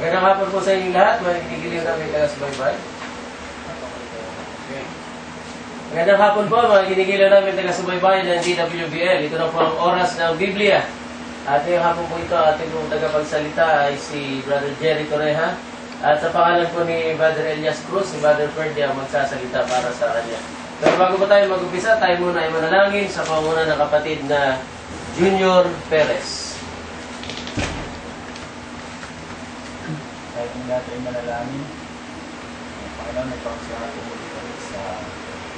Magandang hapon po sa inyong lahat, mga kinigiliw namin taga-subaybay. Okay. Magandang hapon po, mga kinigiliw namin taga-subaybay ng DWBL. Ito na po ang oras ng Biblia. At ngayong hapon po ito, ating mong tagapagsalita ay si Brother Jerry Torreja. At sa pangalan po ni Brother Elias Cruz, si Brother Ferdy ang magsasalita para sa kanya. Pero bago po tayo mag-upisa, tayo muna ay manalangin sa panguna ng kapatid na Junior Perez. Kahit hindi natin manalangin, ang Panginoon nagpapasalamat po muli kami sa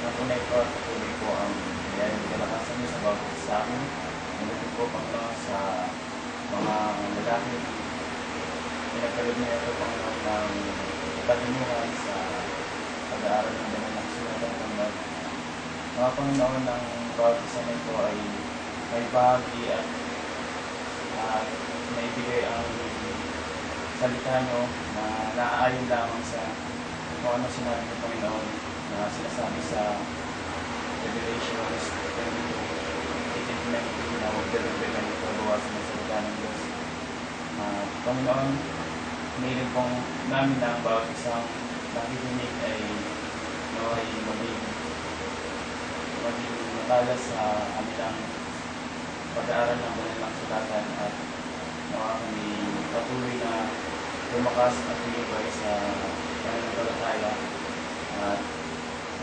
natunay ko at patuloy po ang biyayang kalakasan niyo sa bawat sa amin. Nalutin po Panginoon sa mga lalaki. Pinagkalog niya ito Panginoon ng katalinuhan sa pag-aaral ng banal ng sinatang Panginoon. Mga Panginoon ng bawat isa na ito ay may bahagi at naibigay ang salita nyo na naaayon lamang sa kung ano sinabi ng Panginoon na sinasabi sa Revelation 22:18-19 na huwag dalawagan ito luwasan ng salita ng Diyos. Panginoon, hinihiling pong namin na ang bawat isang nakikinig ay maging matalas sa kanilang pag-aaral ng banal ng sulatan at kami patuloy na lumakas at lumibay sa pananampalataya at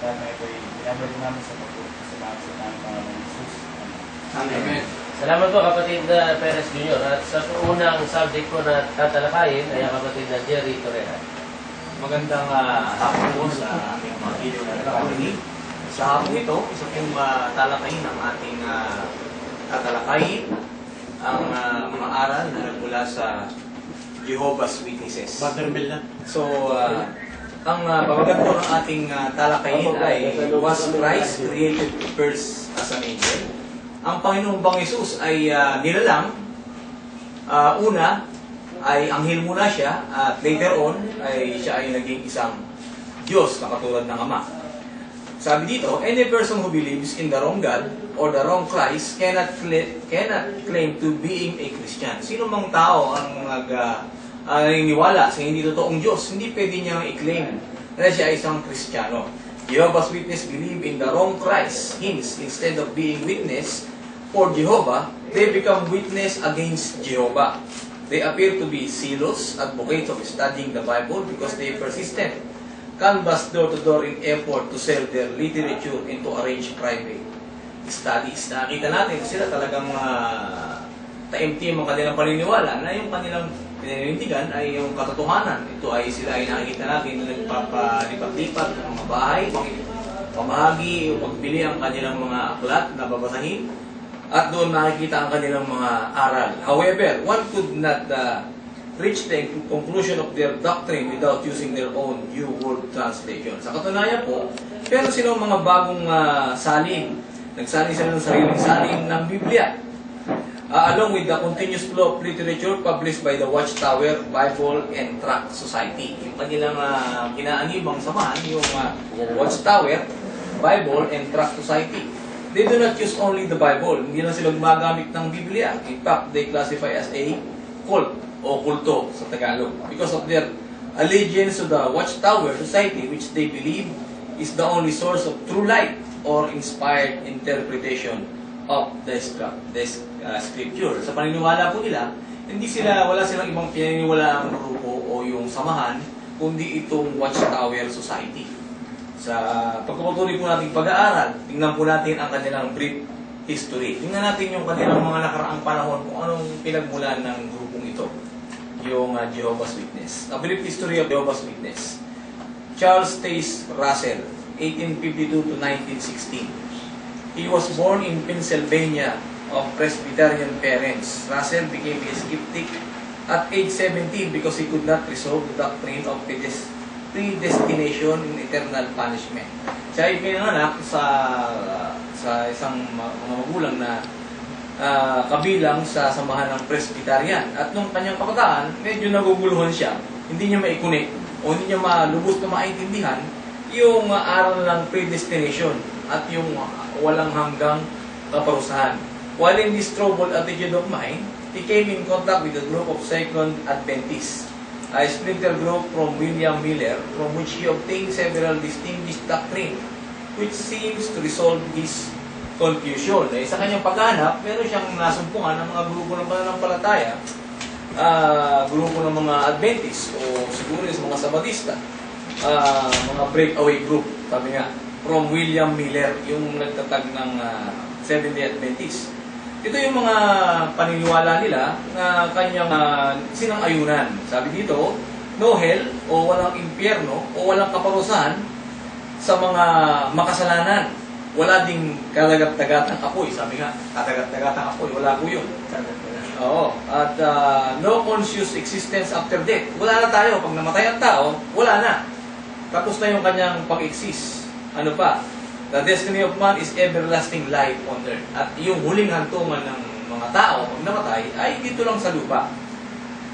lahat na ito ay binabalik namin sa pagpupasalamat sa tanang Panginoon Jesus. Amen. Salamat po kapatid na Perez Jr. At sa unang subject po na tatalakayin ay ang kapatid na Jerry Torreja. Magandang hapon po sa aming mga video na nakakinig. Sa hapon ito, isa pong talakayin ang ating tatalakayin ang mga aral na nagmula sa Jehovah's Witnesses. So, ang pamagat po ng ating talakayin ay was Christ created first as an angel? Ang Panginoong Bang Jesus ay nilalang una ay anghel muna siya at later on ay siya ay naging isang Diyos na katulad ng Ama. Sabi dito, any person who believes in the wrong God or the wrong Christ cannot claim to being a Christian. Sino mang tao ang naniniwala sa hindi totoong Diyos, hindi pwede niyang i-claim na siya ay isang Kristiyano. Jehovah's Witness believe in the wrong Christ. Hence, instead of being witness for Jehovah, they become witness against Jehovah. They appear to be zealous advocates of studying the Bible because they persistent canvas door-to-door in effort to sell their literature and to arrange private studies. Nakita natin sila talagang taimtim ang kanilang paniniwala na yung kanilang pininindigan ay yung katotohanan. Ito ay sila ay nakikita natin na nagpapalipat-lipat ng mga bahay, pamahagi o pagbili ang kanilang mga aklat na babasahin at doon makikita ang kanilang mga aral. However, one could not reach the conclusion of their doctrine without using their own New World Translation. Sa katunayan po, pero silang mga bagong salin. Nagsalin sila ng sariling salin ng Biblia. Along with the continuous flow of literature published by the Watchtower, Bible, and Tract Society. Yung kanilang kinaanibang samahan, yung Watchtower, Bible, and Tract Society. They do not use only the Bible. Hindi lang sila gumagamit ng Biblia. In fact, they classify as a cult o kulto sa Tagalog because of their allegiance to the Watchtower Society, which they believe is the only source of true light or inspired interpretation of the scripture. Sa paniniwala po nila, wala silang ibang pinaniniwalaang grupo o yung samahan, kundi itong Watchtower Society. Sa pagpapatuloy po natin pag-aaral, tingnan po natin ang kanilang brief history. Tingnan natin yung kanilang mga nakaraang panahon kung anong pinagmulan ng grupong ito. Yung Jehovah's Witness. A brief history of Jehovah's Witness. Charles Taze Russell, 1852 to 1916. He was born in Pennsylvania of Presbyterian parents. Russell became a skeptic at age 17 because he could not resolve the doctrine of predestination and eternal punishment. Siya ay pinanganak sa isang mga magulang na kabilang sa samahan ng Presbyterian. At nung kanyang kabataan, medyo naguguluhan siya. Hindi niya ma-connect o hindi niya malubos na maintindihan yung aral ng predestination at yung walang hanggang kaparusahan. While in this troubled attitude of mind, he came in contact with a group of Second Adventists a splinter group from William Miller, from which he obtained several distinguished doctrines, which seems to resolve his confusion. Sa kanyang paghanap, meron siyang nasumpungan ng mga grupo ng pananampalataya, grupo ng mga Adventist, o siguro sa mga Sabadista, mga breakaway group, sabi nga, from William Miller, yung nagtatag ng Seventh-day Adventist. Ito yung mga paniniwala nila na kanyang sinang-ayunan. Sabi dito, no hell o walang impyerno o walang kaparusahan sa mga makasalanan. Wala ding kadagat-dagatang apoy. Sabi nga, kadagat-dagatang apoy. Wala po yun. Oo. At no conscious existence after death. Wala na tayo. Pag namatay ang tao, wala na. Tapos na yung kanyang pag-exist. Ano pa? The destiny of man is everlasting life on earth. At yung huling hantungan ng mga tao, pag namatay, ay dito lang sa lupa.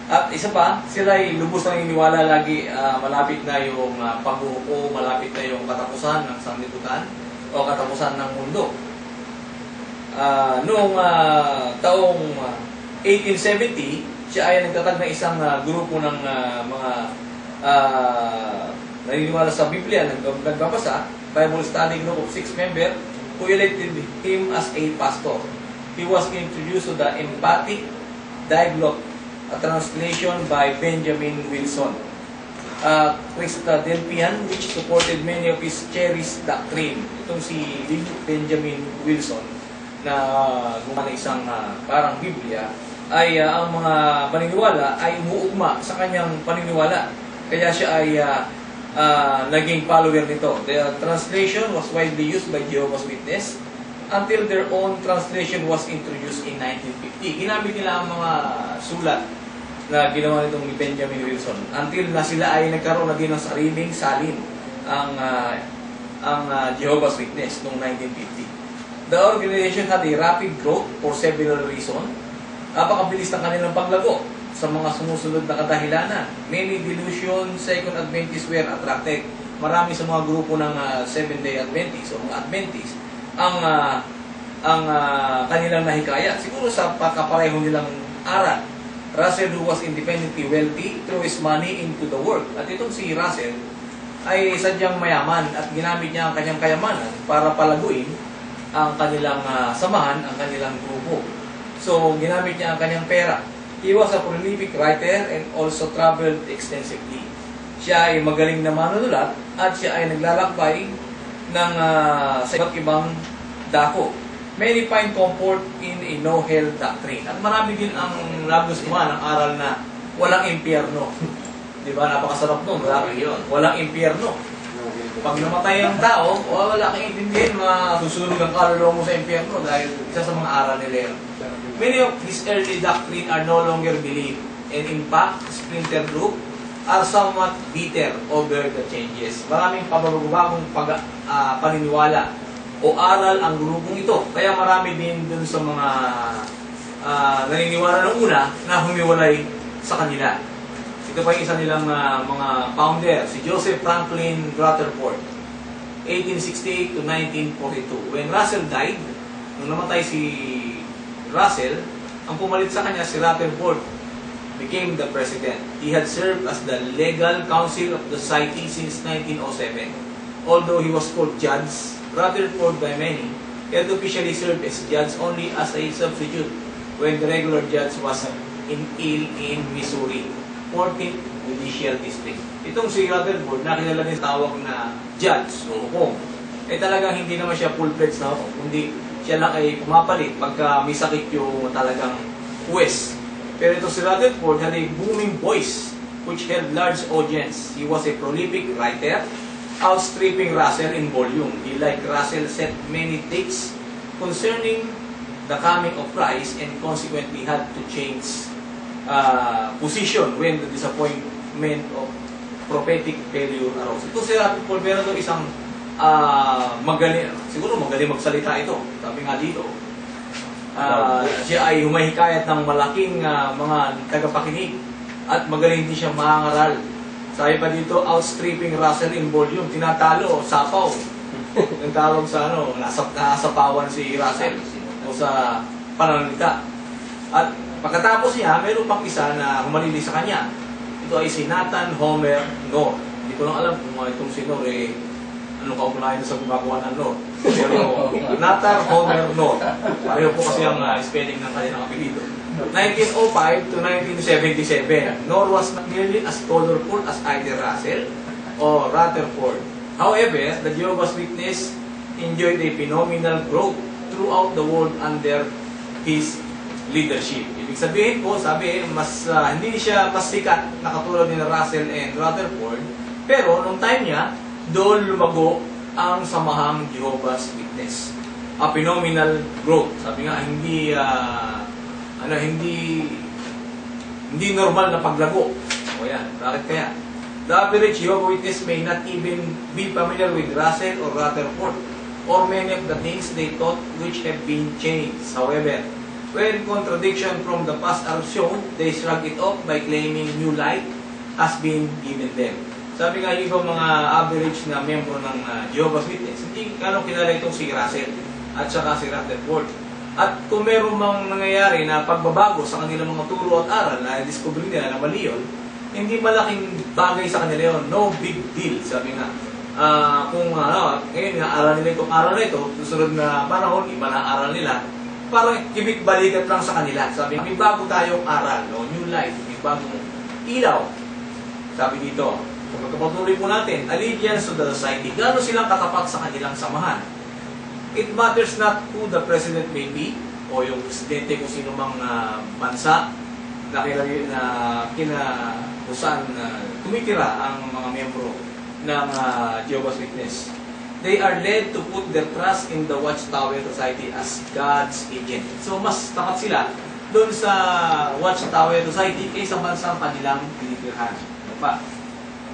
At isa pa, sila ay lubos na naniniwala lagi malapit na yung paghuhuko, malapit na yung katapusan ng sanlibutan o katapusan ng mundo. Noong taong 1870, siya ay nagtatag ng isang grupo ng mga naniniwala sa Biblia, nagbabasa, Bible study group of 6 members who elected him as a pastor. He was introduced to the emphatic dialogue, a translation by Benjamin Wilson, Christadelphian, which supported many of his cherished doctrine. Itong si Benjamin Wilson, na gumawa ng isang parang Biblia, ay ang mga paniniwala ay umuugma sa kanyang paniniwala. Kaya siya ay naging follower nito. The translation was widely used by Jehovah's Witness until their own translation was introduced in 1950. Ginamit nila ang mga sulat na ginawa nitong ni Benjamin Wilson until na sila ay nagkaroon na din ng sariling salin ang Jehovah's Witness noong 1950. The organization had a rapid growth for several reasons. Napakabilis ng kanilang paglago sa mga sumusunod na kadahilanan. Many delusion Second Adventists were attracted. Marami sa mga grupo ng Seventh-day Adventists o mga Adventists ang kanilang nahikaya. Siguro sa pagkapareho nilang aral. Russell, who was independently wealthy, threw his money into the work. At itong si Russell ay sadyang mayaman at ginamit niya ang kanyang kayamanan para palaguin ang kanilang samahan, ang kanilang grupo. So, ginamit niya ang kanyang pera. He was a prolific writer and also traveled extensively. Siya ay magaling na manunulat at siya ay naglalakbay ng sa iba't ibang dako. Many find comfort in a no-hell doctrine. At marami din ang nagustuhan ng aral na walang impyerno. Di ba? Napakasarap nun. Walang impyerno. Pag namatay ang tao, wala kang intindihin, masusunog ang kaluluwa mo sa impyerno dahil isa sa mga aral nila yun. Many of his early doctrine are no longer believed, and in fact, splinter group are somewhat bitter over the changes. Maraming pabagong paniniwala o aral ang grupong ito. Kaya marami din dun sa mga naniniwala ng una na humiwalay sa kanila. Ito pa yung isa nilang mga founder, si Joseph Franklin Rutherford, 1868 to 1942. When Russell died, nung namatay si Russell, ang pumalit sa kanya si Rutherford became the president. He had served as the legal counsel of the society since 1907. Although he was called judge, Rutherford by many, he had officially served as judge only as a substitute when the regular judge was in Missouri, 14th Judicial District. Itong si Rutherford, nakilala din sa tawag na judge o hukom. Talagang hindi naman siya full-fledged na hukom, kundi siya lang ay pumapalit pagka may sakit yung talagang huwes. Pero ito si Rutherford had a booming voice which held large audience. He was a prolific writer, outstripping Russell in volume. He, like Russell, set many takes concerning the coming of Christ and consequently had to change position when the disappointment of prophetic failure arose. Ito si Rutherford, meron ito isang magaling, siguro magaling magsalita ito. Sabi nga dito, siya ay humahikayat ng malaking mga tagapakinig at magaling din siya mangaral. Sabi pa dito, outstripping Russell in volume, tinatalo, sapaw. Ang tawag sa nasapawan si Russell o sa pananalita. At pagkatapos niya, mayroon pang isa na humalili sa kanya. Ito ay si Nathan Homer Nor. Hindi ko lang alam kung itong si Nor ano kaukunayan sa gumagawa ng Nor. Pero Nathan Homer Nor. Pareho po kasi ang spelling ng kanilang apelido. 1905 to 1977. Nor was not nearly as colorful as either Russell or Rutherford. However, the Jehovah's Witness enjoyed a phenomenal growth throughout the world under his leadership. Ibig sabihin po, hindi siya mas sikat na katulad ni Russell and Rutherford, pero nung time niya, doon lumago ang samahang Jehovah's Witness. A phenomenal growth. Sabi nga, hindi normal na paglago. O yan, bakit kaya? The average Jehovah's Witness may not even be familiar with Russell or Rutherford or many of the things they taught which have been changed. However, when contradiction from the past are shown, they shrug it off by claiming new light has been given them. Sabi nga, yung mga average na member ng Jehovah's Witness, hindi kalong kilala itong si Russell at saka si Rutherford. At kung meron mang nangyayari na pagbabago sa kanilang mga turo at aral na discover nila na mali yun, hindi malaking bagay sa kanila yun. No big deal, sabi nga. Kung ngayon aral nila itong aral na ito, susunod na panahon, iba na aral nila, parang ibig-balikat lang sa kanila. Sabi, may bago tayong aral, no? New life, may bagong ilaw. Sabi dito, kung magkapatuloy po natin, allegiance to the society, gano'n silang katapat sa kanilang samahan. It matters not who the president may be, o yung presidente kung sino mang bansa na kinabusan tumitira ang mga miyembro ng Jehovah's Witness. They are led to put their trust in the Watchtower Society as God's agent. So mas tapat sila doon sa Watchtower Society kaysa bansang kanilang tinitirhan. Ano pa?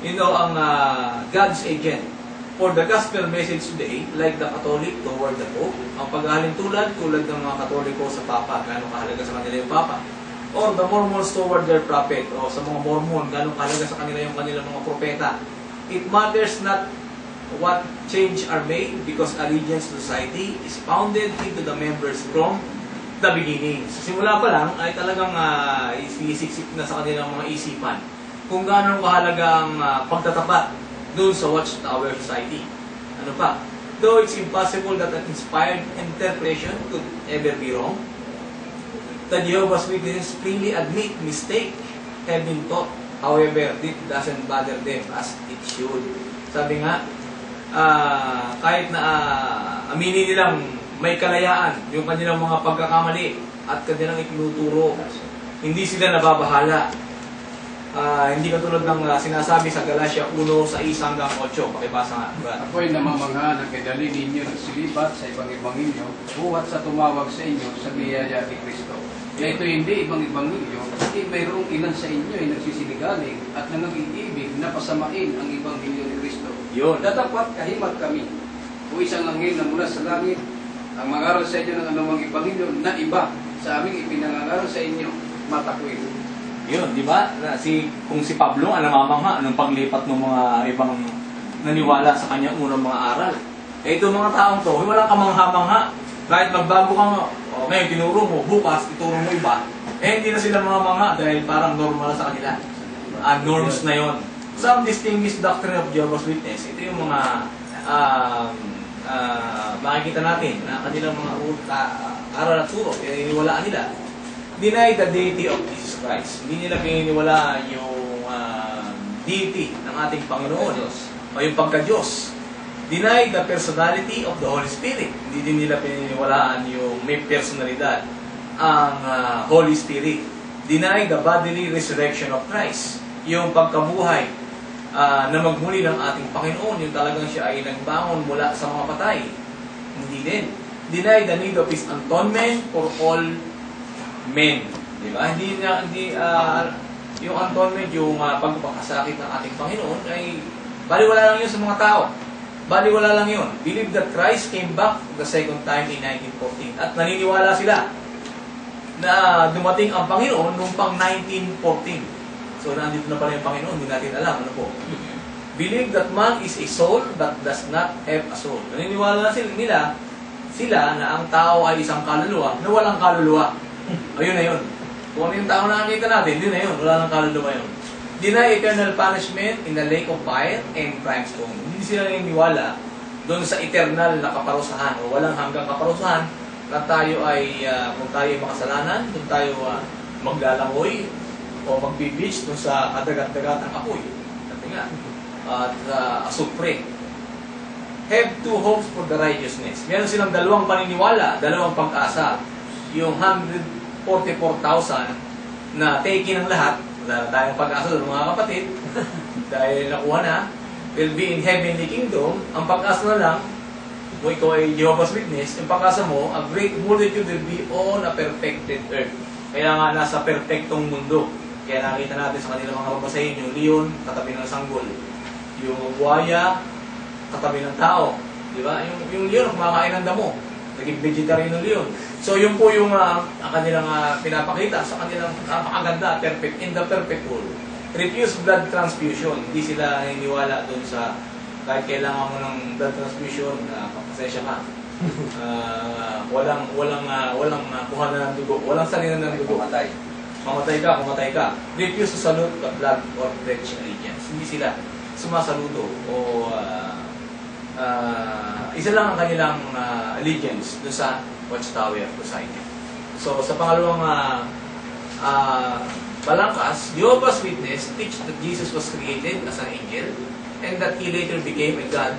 You know, ang God's agent. For the gospel message today, like the Catholic toward the Pope, ang paghahalin tulad ng mga Katoliko sa Papa, gano'ng kahalaga sa kanila yung Papa. Or the Mormons toward their prophet, o sa mga Mormon, gano'ng kahalaga sa kanila yung kanilang mga propeta. It matters not what change are made because allegiance to society is founded into the members from the beginning. Sa simula pa lang ay talagang isisiksik na sa kanilang mga isipan kung gano'ng kahalaga ang pagtatapat doon sa Watchtower Society. Ano pa? Though it's impossible that an inspired interpretation could ever be wrong, the Jehovah's Witnesses freely admit mistake have been taught. However, it doesn't bother them as it should. Sabi nga, kahit na aminin nilang may kalayaan yung kanilang mga pagkakamali at kanilang itinuturo, hindi sila nababahala. Hindi katulad ng sinasabi sa Galatia 1:6 hanggang 8. Pakibasa nga. Ako'y namamangha na kadali ninyo nagsilipat sa ibang ebanghelyo buhat sa tumawag sa inyo sa biyaya ni Kristo. Na ito hindi ibang ebanghelyo, hindi mayroong ilan sa inyo ay nagsisinigaling at nangag-iibig na pasamain ang ebanghelyo ni Kristo. Yun. Datapat kahimat kami o isang anghel na mula sa langit ang mangaral sa inyo ng anumang ebanghelyo na iba sa aming ipinangangaral sa inyo, matakwil. Yun, di ba? Kung si Pablo ang namamangha, anong paglipat ng mga ibang naniwala sa kanyang unang mga aral. Ito mga taong to, walang kamangha-mangha. Kahit magbago ka ngayon tinuro mo, bukas ituro mo iba, hindi na sila mga mangha dahil parang normal sa kanila. Norms na yon. Some distinguished doctrine of Jehovah's Witness, ito yung mga makikita natin na kanilang mga aral at turo, iniwalaan nila. Deny the deity of Jesus Christ. Hindi nila pininiwalaan yung deity ng ating Panginoon o yung pagka-Diyos. Deny the personality of the Holy Spirit. Hindi din nila pininiwalaan yung may personalidad ang Holy Spirit. Deny the bodily resurrection of Christ. Yung pagkabuhay na magmuli ng ating Panginoon, yung talagang siya ay nagbangon mula sa mga patay. Hindi din. Deny the need of His atonement for all men. Di ba? Yung atonement, yung pagpapakasakit ng ating Panginoon ay baliwala lang yun sa mga tao. Baliwala lang yun. Believe that Christ came back the second time in 1914. At naniniwala sila na dumating ang Panginoon noong pang 1914. So, nandito na pala yung Panginoon, hindi natin alam. Ano po? Believe that man is a soul but does not have a soul. Naniniwala sila na ang tao ay isang kaluluwa na walang kaluluwa. Ayun na yun. Kung ano yung tao na nakikita natin, yun na yun. Wala nang kaluluwa yun. deny eternal punishment in the lake of fire and brimstone. Hindi sila naniniwala doon sa eternal na kaparusahan o walang hanggang kaparusahan na tayo ay, kung tayo ay makasalanan, kung tayo maglalangoy o magbibitch doon sa kadagat-dagat ng apoy. Kasi nga, at asupre. Have two hopes for the righteousness. Meron silang dalawang paniniwala, dalawang pag-asa. Yung 144,000 na take ng lahat, wala tayong pag-asa doon mga kapatid, dahil nakuha na, will be in heavenly kingdom. Ang pag-asa na lang, kung ikaw ay Jehovah's Witness, yung pag-asa mo, a great multitude will be on a perfected earth. Kaya nga nasa perfectong mundo. Kaya nakita natin sa kanilang mga babasahin, yung leon, katabi ng sanggol. Yung buhaya, katabi ng tao. Di ba? Yung leon, kumakain ng damo. Naging vegetarian ng leon. So yun po yung kanilang pinapakita sa kanilang napakaganda, perfect, in the perfect world. Refuse blood transfusion. Hindi sila naniniwala doon sa kahit kailangan mo ng blood transfusion, pasensya ka. Walang kuha na ng dugo. Walang salina ng dugo. Mamatay ka. Refuse to salute the blood or pledge allegiance. Hindi sila sumasaludo o isa lang ang kanilang allegiance doon sa Watchtower Society. So, sa pangalawang balangkas, Jehovah's Witness teach that Jesus was created as an angel and that He later became a God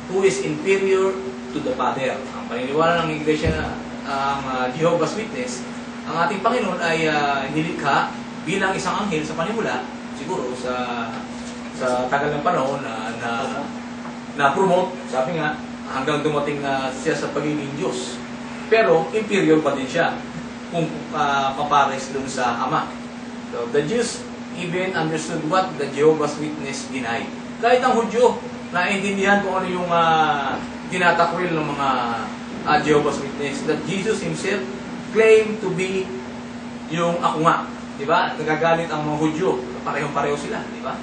who is inferior to the Father. Ang paniniwala ng Iglesia na ang Jehovah's Witness, ang ating Panginoon ay nilikha bilang isang anghel sa panimula, siguro sa tagal ng panahon na promote, sabi nga, hanggang dumating na siya sa pagiging Diyos. Pero inferior pa din siya kung papares dun sa Ama. So, the Jews even understood what the Jehovah's Witness denied. Kahit ang Hudyo, naintindihan kung ano yung tinatakwil ng mga Jehovah's Witness, that Jesus Himself claimed to be yung ako nga. Diba? Nagagalit ang mga Hudyo. Parehong-pareho sila. Diba?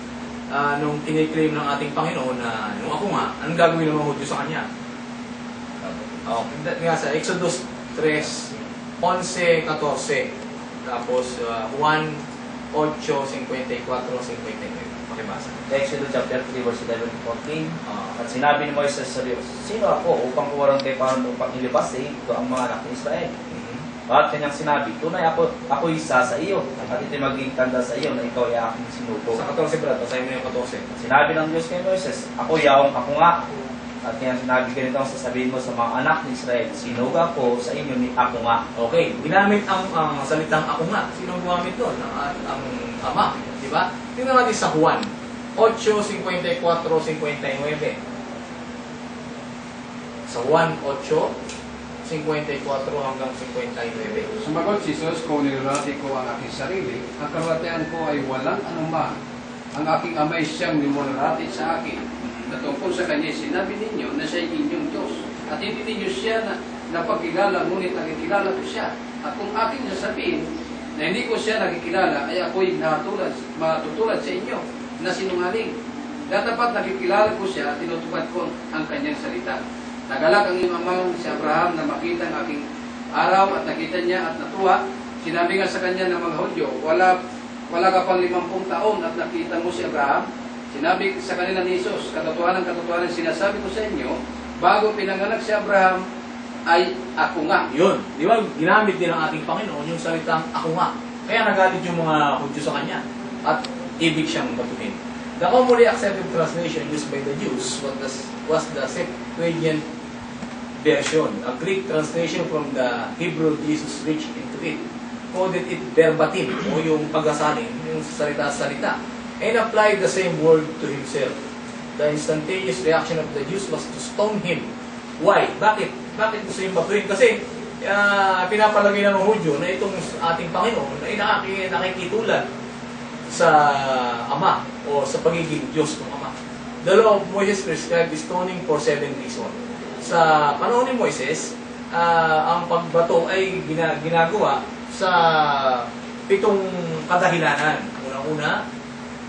Nung kiniklaim ng ating Panginoon na yung ako nga, anong gagawin ng mga Hudyo sa Kanya? Nga sa Exodus 3, 11, 14. Tapos Juan 8, 54, 59. Pakibasa. Exodus chapter 3, verse 11 to 14. At sinabi ni Moises sa Diyos, sino ako upang kuwarang kay Paro upang ilibas ito ang mga anak ni Israel? At kanyang sinabi, tunay ako isa sa iyo, at ito'y maging tanda sa iyo na ikaw ay aking sinuko. Sa 14, brad, basahin mo yung 14. At sinabi ng Diyos kay Moises, ako yaong ako nga. At kanyang sinabi ganito ang sasabihin mo sa mga anak ni Israel, sinuga ko sa inyo ni ako nga. Okay, ginamit ang salitang ako nga. Sino gumamit doon? Ang Ama, di ba? Tingnan natin sa Juan 8:54, 59. Sa Juan 8:54 hanggang 59. Sumagot si Jesus, kung nilulati ko ang aking sarili, ang kalwatian ko ay walang anuman. Ang aking Ama ay siyang nimulati sa akin. Na tungkol sa kanya, sinabi ninyo na siya ay inyong Diyos. At hindi ninyo siya napagkilala, ngunit nakikilala ko siya. At kung aking sasabihin na hindi ko siya nakikilala, ay ako'y matutulad sa inyo na sinungaling. Dapat nakikilala ko siya at tinutupad ko ang kanyang salita. Nagalak ang iyong ama si Abraham na makita ang aking araw at nakita niya at natuwa. Sinabi nga sa kanya ng mga Hudyo, wala ka pang 50 taon at nakita mo si Abraham. Sinabi sa kanila ni Jesus, katotohanan sinasabi ko sa inyo, bago pinanganak si Abraham, ay ako nga. Yun, di ba? Ginamit din ng ating Panginoon yung salitang ako nga. Kaya nagalit yung mga Hudyo sa kanya at ibig siyang batuhin. The commonly accepted translation used by the Jews was the Septuagint version, a Greek translation from the Hebrew Jesus reached into it, coded it verbatim, o yung pagkasalin, yung salita-salita, and applied the same word to himself. The instantaneous reaction of the Jews was to stone him. Why? Bakit gusto yung batuhin? Kasi pinapalagay ng mga Hudyo na itong ating Panginoon ay nakikitulad sa Ama o sa pagiging Diyos ng Ama. The law of Moses prescribed stoning for 7 reasons. Sa panahon ni Moises, ang pagbato ay ginagawa sa 7 kadahilanan. Una-una,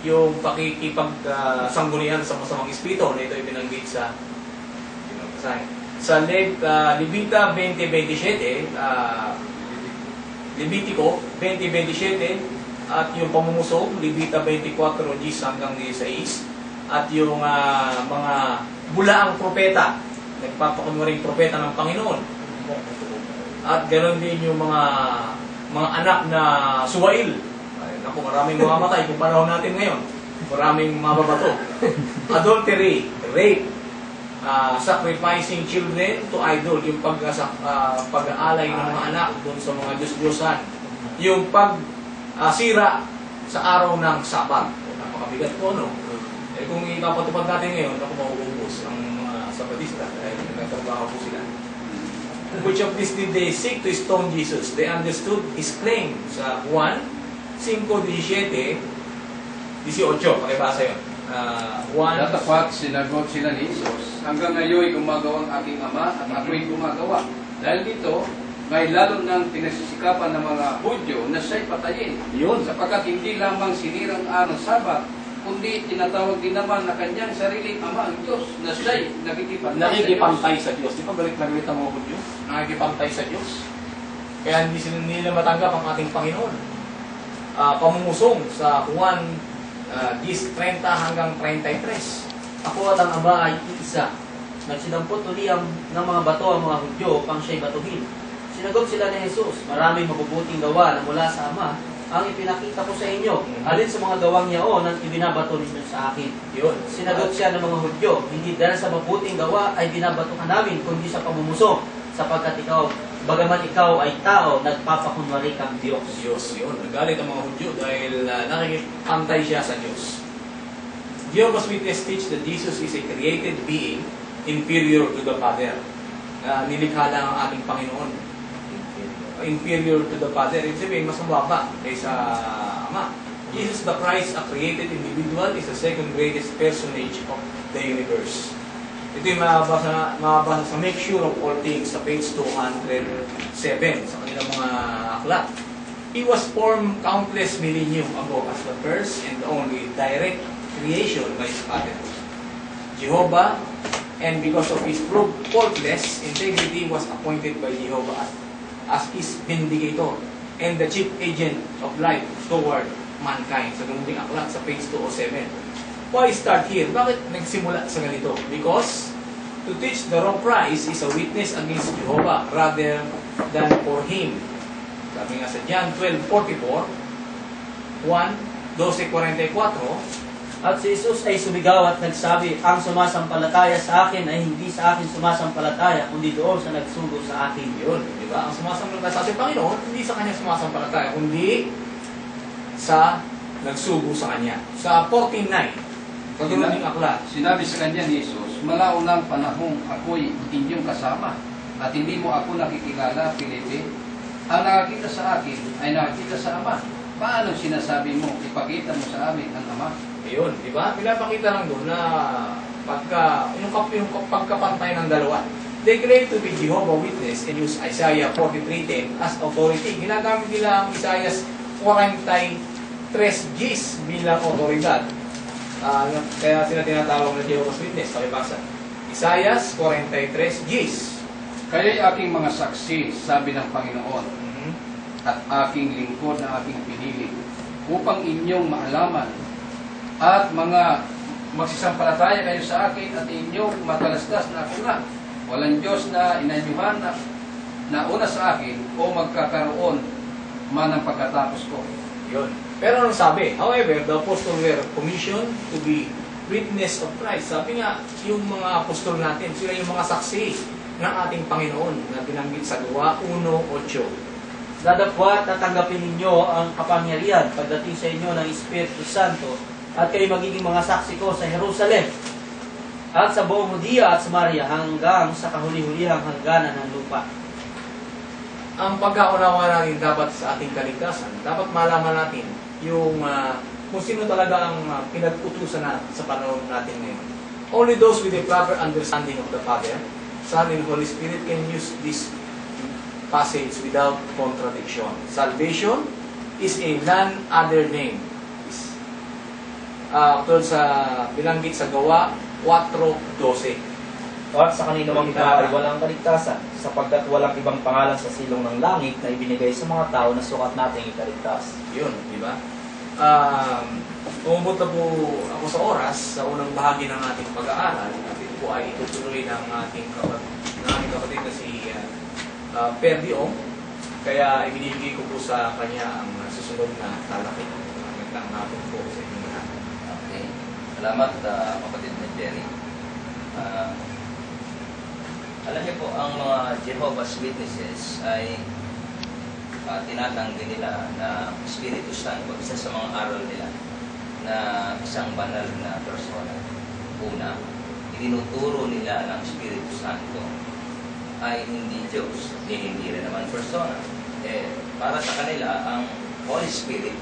yung pakikipagsanggunian sa masamang espiritu na ito ay binanggit sa Levita 20:27, Levitico 20:27, at yung pamumusog, Levita 24, Gs hanggang 16, at yung mga bulaang propeta, nagpapakunwaring propeta ng Panginoon. At ganoon din yung mga anak na suwail. Ay, naku, maraming mamamatay kung panahon natin ngayon. Maraming mababato. Adultery, rape, sacrificing children to idol, yung pag-aalay ng mga anak doon sa mga Diyos-Diyosan. Yung pag-sira sa araw ng Sabat. Napakabigat po, no? Eh, kung ipapatupad natin ngayon, ako mauubos ang mga Sabatista dahil nagtrabaho po sila. Which of these did they seek to stone Jesus? They understood his claim sa Juan 5:17, 18, pakibasa yun. Juan. Datapat sinagot sila ni Jesus, hanggang ngayon gumagawa ang aking Ama at ako'y gumagawa. Dahil dito, may lalo nang pinagsisikapan ng mga Hudyo na siya'y patayin. Yun. Sapagkat hindi lamang sinirang araw ng Sabat, kundi tinatawag din naman na kanyang sariling Ama ang Diyos na siya'y Nakikipantay sa Diyos. Di ba galit na galit ang mga Hudyo? Nakikipantay sa Diyos. Kaya hindi nila matanggap ang ating Panginoon. Pamumusong sa Juan 10:30 hanggang 33. Ako at ang Ama ay iisa. Nagsinampot uli ng mga bato ang mga Hudyo upang siya'y batuhin. Sinagot sila ni Jesus, maraming mabubuting gawa na mula sa Ama ang ipinakita ko sa inyo. Alin sa mga gawang niyaon ang ibinabato ninyo sa akin. Yun. Sinagot siya ng mga Hudyo, hindi dahil sa mabuting gawa ay binabato ka namin, kundi sa pamumusong, sapagkat ikaw, bagaman ikaw ay tao, nagpapakunwari kang Diyos. Diyos, yun. Nagalit ang mga Hudyo dahil nakikipantay siya sa Diyos. Jehovah's Witnesses teach that Jesus is a created being inferior to the Father. Nilikha lang ang ating Panginoon. Inferior to the Father. Ibig sabihin, mas mababa kaysa Ama. Jesus the Christ, a created individual, is the second greatest personage of the universe. Ito yung mababasa sa Make Sure of All Things sa page 207 sa kanilang mga aklat. He was formed countless millennium ago as the first and only direct creation by His Father. Jehovah, and because of His proved faultless integrity, was appointed by Jehovah as His vindicator and the chief agent of life toward mankind. Sa ganun ding aklat sa page 207. Why start here? Bakit nagsimula sa ganito? Because to teach the wrong Christ is a witness against Jehovah rather than for Him. Sabi nga sa John 12:44, 1:12:44, At si Jesus ay sumigaw at nagsabi, ang sumasampalataya sa akin ay hindi sa akin sumasampalataya, kundi doon sa nagsugo sa akin. yun, di ba? Ang sumasampalataya sa ating Panginoon, hindi sa Kanya sumasampalataya, kundi sa nagsugo sa Kanya. Sa 14:9, kaganoon ding aklat. Sinabi sa kanya ni Jesus, malaunang panahong ako'y inyong kasama at hindi mo ako nakikilala, Filipe. Ang nakakita sa akin ay nakakita sa Ama. Paano sinasabi mo, ipakita mo sa amin ang Ama? Ayun, di ba? Pinapakita lang doon na yung pagkapantay ng dalawa. They claim to be Jehovah Witness and use Isaiah 43:10 as authority. Ginagamit nila ang Isaiah 43 Gs bilang otoridad. Kaya sila tinatawag na Jehovah's Witness. Pakibasa. Isaiah 43 Gs. Kaya'y aking mga saksi, sabi ng Panginoon, at aking lingkod na aking pinili, upang inyong maalaman at mga magsisampalataya kayo sa akin at inyong matalastas na ako nga. Walang Diyos na inanyuhan na una sa akin o magkakaroon man ang pagkatapos ko. Yun. Pero anong sabi? However, the apostles were commissioned to be witness of Christ. Sabi nga, yung mga apostol natin, sila yung mga saksi ng ating Panginoon na binanggit sa 2:1-8. Dadapwat at tanggapin ninyo ang kapangyarihan pagdating sa inyo ng Espiritu Santo at kayo magiging mga saksi ko sa Jerusalem at sa buong Judea at Samaria hanggang sa kahuli-hulihang hangganan ng lupa. Ang pagkaunawa natin dapat sa ating kaligtasan, dapat malaman natin yung kung sino talaga ang pinag-utusan natin sa panahon natin ngayon. Only those with a proper understanding of the Father, Son, and Holy Spirit can use this passage without contradiction. Salvation is a none other name. Tulad sa binanggit sa Gawa 4:12. At sa kanino mang ito ay walang kaligtasan, sapagkat walang ibang pangalan sa silong ng langit na ibinigay sa mga tao na sukat nating ikaligtas. Yun, di ba? umabot na po ako sa oras sa unang bahagi ng ating pag-aaral. At ito po ay itutuloy ng ating kapatid na si Perdio. Kaya ibinibigay ko po sa kanya ang susunod na talakay. Magandang hapon po sa inyong lahat. Okay. Salamat, kapatid na Jerry. Alam niyo po, ang mga Jehovah's Witnesses ay tinatanggi nila na Espiritu Santo, isa sa mga aral nila na isang banal na persona. Una, itinuturo nila ng Espiritu Santo ay hindi Diyos, hindi rin naman persona. Para sa kanila, ang Holy Spirit,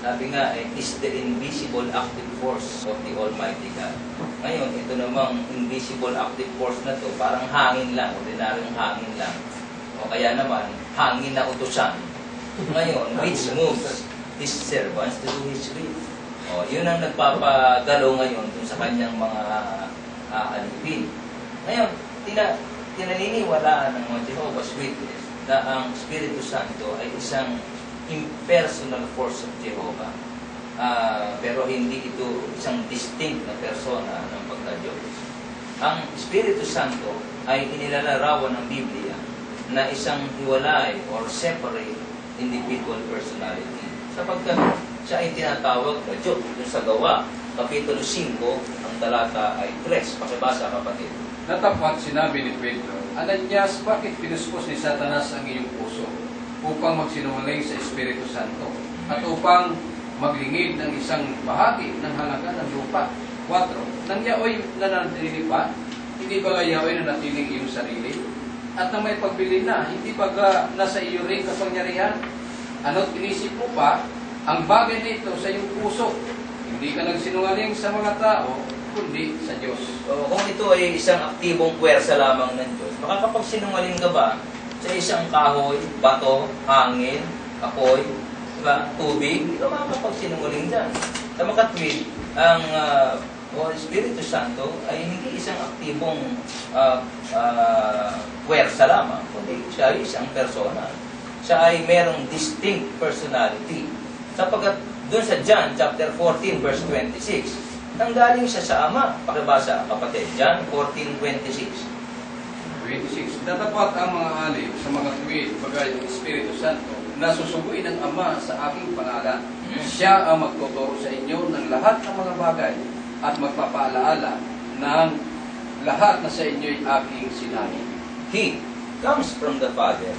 sabi nga, is the invisible active force of the Almighty God. Ngayon, ito namang invisible active force na to, parang hangin lang, ordinaryong hangin lang. O kaya naman, hangin na utusan. Ngayon, which moves his servants to do his will. O, yun ang nagpapagalo ngayon dun sa kanyang mga alipin. Ngayon, tinaniniwalaan ng mga Jehovah's Witness na ang Espiritu Santo ay isang impersonal force of Jehovah. Pero hindi ito isang distinct na persona ng pagka-Diyos. Ang Espiritu Santo ay inilalarawan ng Biblia na isang hiwalay or separate individual personality. Sapagkat siya ay tinatawag na Diyos. Yung sa Gawa, Kapitulo 5, ang talata ay 3. Pakibasa, kapatid. Natapat sinabi ni Pedro, Ananias, bakit pinuspos ni Satanas ang iyong puso upang magsinungaling sa Espiritu Santo at upang maglingid ng isang bahagi ng halaga ng lupa? 4. Nang yaoy nananatili pa, hindi ba yaoy nanatiling iyong sarili? At nang may pagbili na, hindi ba nasa iyo rin kapangyarihan? Ano't inisip mo pa ang bagay nito sa iyong puso? Hindi ka nagsinungaling sa mga tao, kundi sa Diyos. Kung ito ay isang aktibong puwersa lamang ng Diyos, makakapagsinungaling ka ba sa isang kahoy, bato, hangin, apoy, diba, tubig? Hindi ka makakapagsinungaling dyan. Sa makatwid, ang Espiritu Santo ay hindi isang aktibong puwersa lamang, kundi siya ay isang persona. Siya ay merong distinct personality. Sapagkat doon sa John chapter 14 verse 26, nanggaling siya sa Ama. Pakibasa, kapatid. John 14:26. 26. Tatapat ang mga alip sa mga tuwid, bagay ng Espiritu Santo, na susubuin ng Ama sa aking pangalan. Siya ang magtuturo sa inyo ng lahat ng mga bagay at magpapaalaala ng lahat na sa inyo'y aking sinabi. He comes from the Father.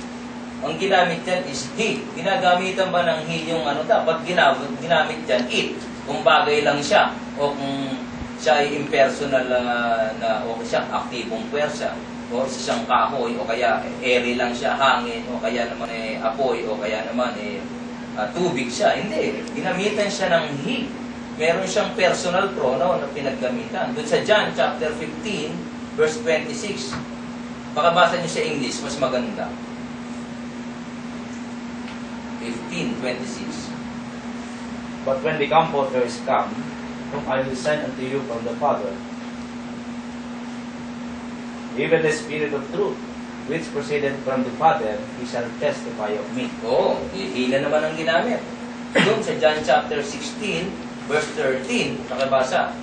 Ang ginamit dyan is He. Ginagamitan ba ng He yung ano? Dapat ginamit dyan it. Kung bagay lang siya o kung siya ay impersonal o siyang aktibong pwersa o siyang kahoy o kaya airy lang siya, hangin o kaya naman apoy o kaya naman tubig siya. Hindi. Ginamitan siya ng He. Meron siyang personal pronoun na pinaggamitan. Doon sa John chapter 15 verse 26. Pakabasa niyo sa English, mas maganda. 15:26. But when the Comforter is come, whom I will send unto you from the Father, even the Spirit of truth, which proceeded from the Father, He shall testify of me. Oo, hihila naman ang ginamit. Doon sa John chapter 16, verse 13, pakibasa.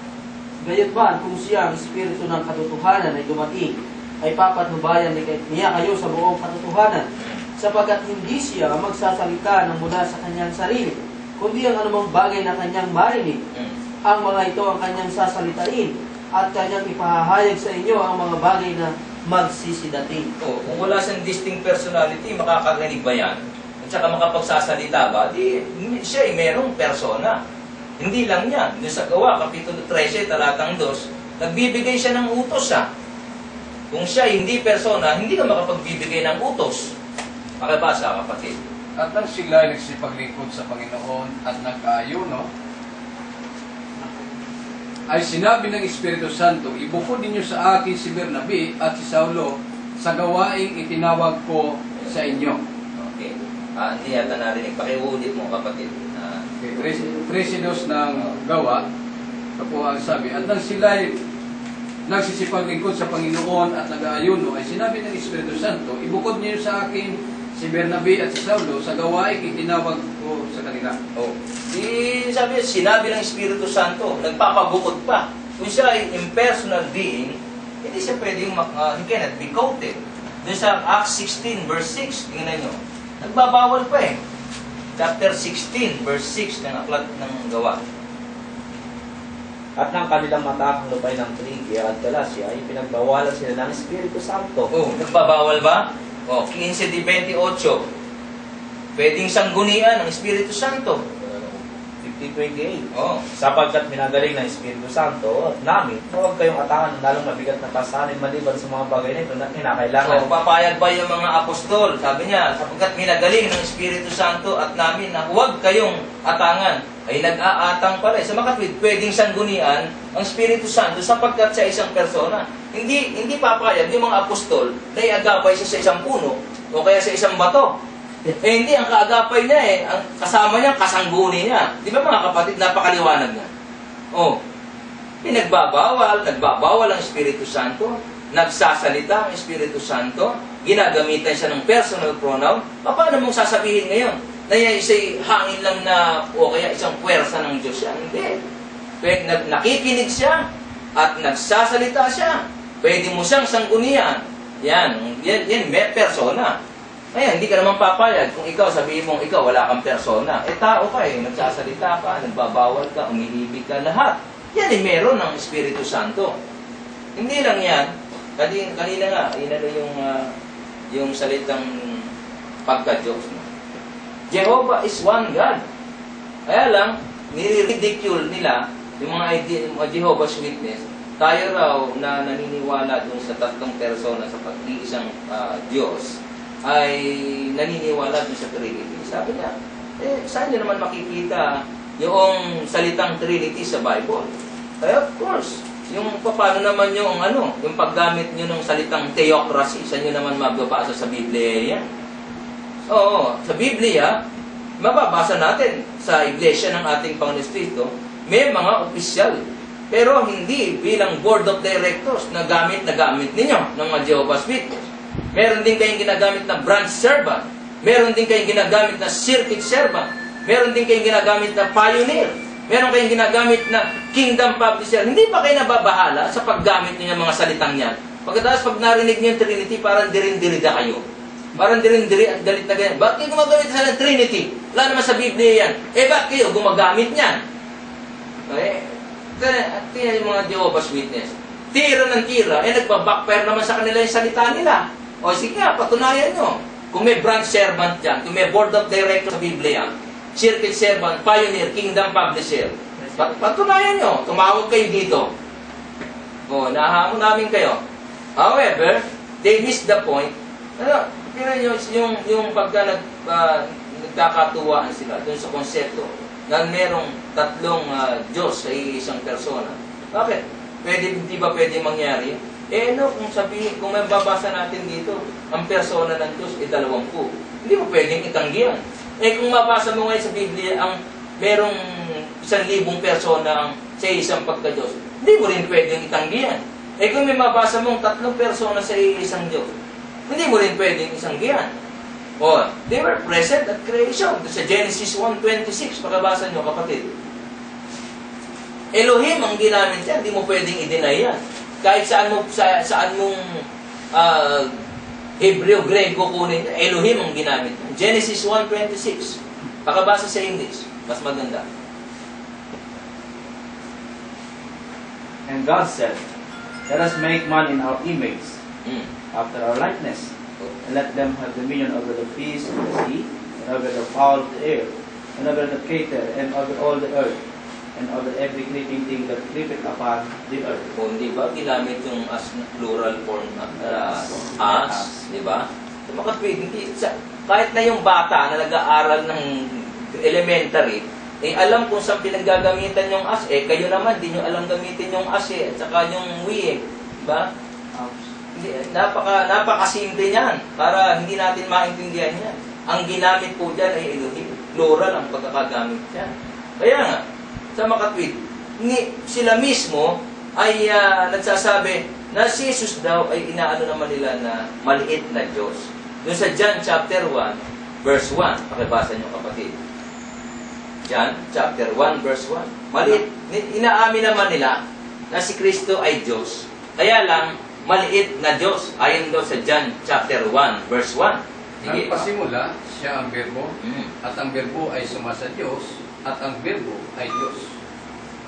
Gayunman, kung siya ang Espiritu ng katotohanan ay dumating, ay papatnubayan niya kayo sa buong katotohanan, sapagkat hindi siya magsasalita ng mula sa kanyang sarili, kundi ang anumang bagay na kanyang marinig. Ang mga ito ang kanyang sasalitain, at kanyang ipahahayag sa inyo ang mga bagay na magsisidating. Kung wala siyang distinct personality, makakarinig ba yan? At saka makapagsasalita ba? Di, siya ay merong persona. Hindi lang yan. Doon sa Gawa, Kapitulo 13, talatang 2, nagbibigay siya ng utos siya. Kung siya hindi persona, hindi ka makapagbibigay ng utos. Makibasa, kapatid. At nang sila ay nagsipaglingkod sa Panginoon at nagkaayuno, ay sinabi ng Espiritu Santo, ibukod ninyo sa akin si Bernabe at si Saulo sa gawaing itinawag ko sa inyo. Okay. Hindi yata narinig. Pakiulit mo, kapatid. Okay. 13 ng Gawa, po ang sabi, at nang sila ay nagsisipaglingkod sa Panginoon at nag-aayuno, ay sinabi ng Espiritu Santo, ibukod niyo sa akin si Bernabe at si Saulo sa gawaing itinawag ko ko sa kanila. Oh. Sabi, sinabi ng Espiritu Santo, nagpapabukod pa. Kung siya ay impersonal being, hindi siya pwedeng, he cannot be quoted. Doon sa Acts 16, verse 6, tingnan nyo, nagbabawal pa eh. Chapter 16, verse 6 ng aklat ng gawa. At ng kanilang mata ang lupay ng Phrygia at Galacia ay pinagbawalan sila ng Espiritu Santo. Oh, nagbabawal ba? Oh, 15:28. Pwedeng sanggunian ng Espiritu Santo. 15:28. Oh. Sapagkat minagaling ng Espiritu Santo namin, na huwag kayong atakan ng lalong mabigat na pasanin maliban sa mga bagay na ito na kinakailangan. So, papayag ba yung mga apostol? Sabi niya, sapagkat minagaling ng Espiritu Santo at namin na huwag kayong atangan, ay nag-aatang pala. Sa makatwid, pwedeng sanggunian ang Espiritu Santo sapagkat sa isang persona. Hindi papayag yung mga apostol na iagapay siya sa isang puno o kaya sa isang bato. Hindi, ang kaagapay niya ang kasama niya, kasangguni niya. Di ba mga kapatid, napakaliwanag niya. Oh, nagbabawal ang Espiritu Santo, nagsasalita ang Espiritu Santo, ginagamitan siya ng personal pronoun. Paano mong sasabihin ngayon na yan isa'y hangin lang na, o kaya isang puwersa ng Diyos yan? Hindi. Nakikinig siya at nagsasalita siya. Pwede mo siyang sanggunian. Yan may persona. Kaya hindi ka naman papayag kung ikaw sabihin mong ikaw wala kang persona. Tao ka nagsasalita ka, nagbabawal ka, umihibig ka, lahat. Yan meron ng Espiritu Santo. Hindi lang yan. Kanina nga, yung salitang pagka-Diyos. Jehovah is one God. Kaya lang, nire-ridicule nila yung mga Jehovah's Witness. Tayo raw na naniniwala dun sa tatlong persona sa pag-iisang Diyos ay naniniwala dun sa Trinity. Sabi niya, saan niyo naman makikita yung salitang Trinity sa Bible? Kaya of course, yung paano naman yung paggamit niyo ng salitang theocracy, saan niyo naman mababasa sa Biblia yan? Oo, sa Biblia, mababasa natin sa iglesia ng ating Panginoon Kristo, may mga opisyal. Pero hindi bilang board of directors na gamit ninyo ng mga Jehovah's Witness. Meron din kayong ginagamit na branch servant. Meron din kayong ginagamit na circuit servant. Meron din kayong ginagamit na pioneer. Meron kayong ginagamit na kingdom publisher. Hindi ba kayo nababahala sa paggamit niyo ng mga salitang yan? Pagkatapos pag narinig niyo yung Trinity, parang dirin-dirida kayo. Parang dirin-diri at galit na ganyan. Bakit kayo gumagamit sa Trinity? Wala naman sa Biblia yan. Bakit kayo gumagamit niyan? Tingnan yung mga Jehovah's Witness. Tira ng tira, nagbabackfire naman sa kanila yung salita nila. O sige nga, patunayan nyo. Kung may branch servant dyan, kung may board of directors sa Biblia, circuit servant, pioneer, kingdom publisher, patunayan nyo. Tumawag kayo dito. O, nahamon namin kayo. However, they missed the point. Tingnan nyo, yung pagka nagkakatuwaan sila dun sa konsepto na merong tatlong Diyos sa isang persona. Bakit? Hindi ba pwede mangyari? Kung may babasa natin dito, ang persona ng Diyos ay 20. Hindi mo pwedeng itanggihan. Kung mabasa mo ngayon sa Biblia, ang merong 1,000 persona sa isang pagka-Diyos, hindi mo rin pwedeng itanggihan. Kung may mabasa mong 3 persona sa isang Diyos, hindi mo rin pwedeng itanggihan. They were present at creation. Sa Genesis 1:26, pakabasa nyo kapatid. Elohim ang ginamit yan, hindi mo pwedeng i-deny yan. Kahit saan mong Hebreo, Grego kunin, Elohim ang ginamit. Genesis 1:26. Pakabasa sa English, mas maganda. And God said, let us make man in our image, after our likeness, and let them have dominion over the fish of the sea, and over the fowl of the air, and over the cattle, and over all the earth, and over every creeping thing that creepeth upon the earth. Di ba? Ginamit yung as plural form as, di ba? Kahit na yung bata na nag-aaral ng elementary, alam kung saan pinaggagamitan yung as, kayo naman, di nyo alam gamitin yung as, at saka yung we, di ba? Napakasimple niyan, para hindi natin maintindihan yan. Ang ginamit po dyan ay Elohim. Plural ang pagkakagamit dyan. Kaya nga, sa makatwid, sila mismo ay nagsasabi na si Jesus daw ay inaano naman nila na maliit na Diyos. Doon sa John chapter 1, verse 1, pakibasa niyo kapatid. John chapter 1 verse 1. Maliit, inaamin naman nila na si Kristo ay Diyos. Kaya lang, maliit na Diyos. Ayon daw sa John chapter 1 verse 1. Sige. Nagpasimula, siya ang berbo, at ang berbo ay sumasa Diyos, at ang berbo ay Diyos.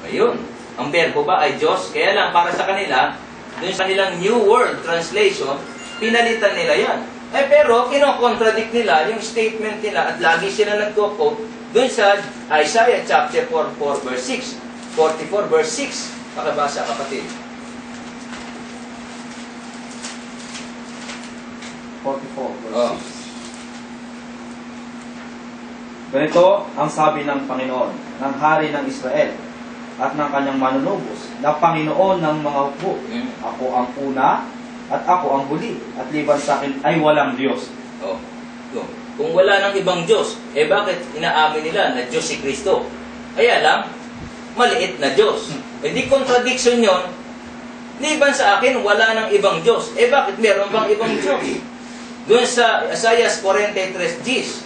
Ayun. Ang berbo ba ay Diyos? Kaya lang, para sa kanila, dun sa kanilang New World Translation, pinalitan nila yan. Pero, kinokontradict nila yung statement nila at lagi sila nagko-quote dun sa Isaiah chapter 44 verse 6. 44 verse 6. Pakabasa, kapatid. 44 verse Oh. 6. Ganito ang sabi ng Panginoon, ng Hari ng Israel, at ng kanyang manunubos, na Panginoon ng mga hukbo. Ako ang una, at ako ang huli, at liban sa akin ay walang Diyos. Oh. Kung wala nang ibang Diyos, bakit inaamin nila na Diyos si Kristo? Kaya lang, maliit na Diyos. Di contradiction yon. Liban sa akin, wala nang ibang Diyos. Bakit meron bang ibang Diyos? Doon sa Isaiah 43:10,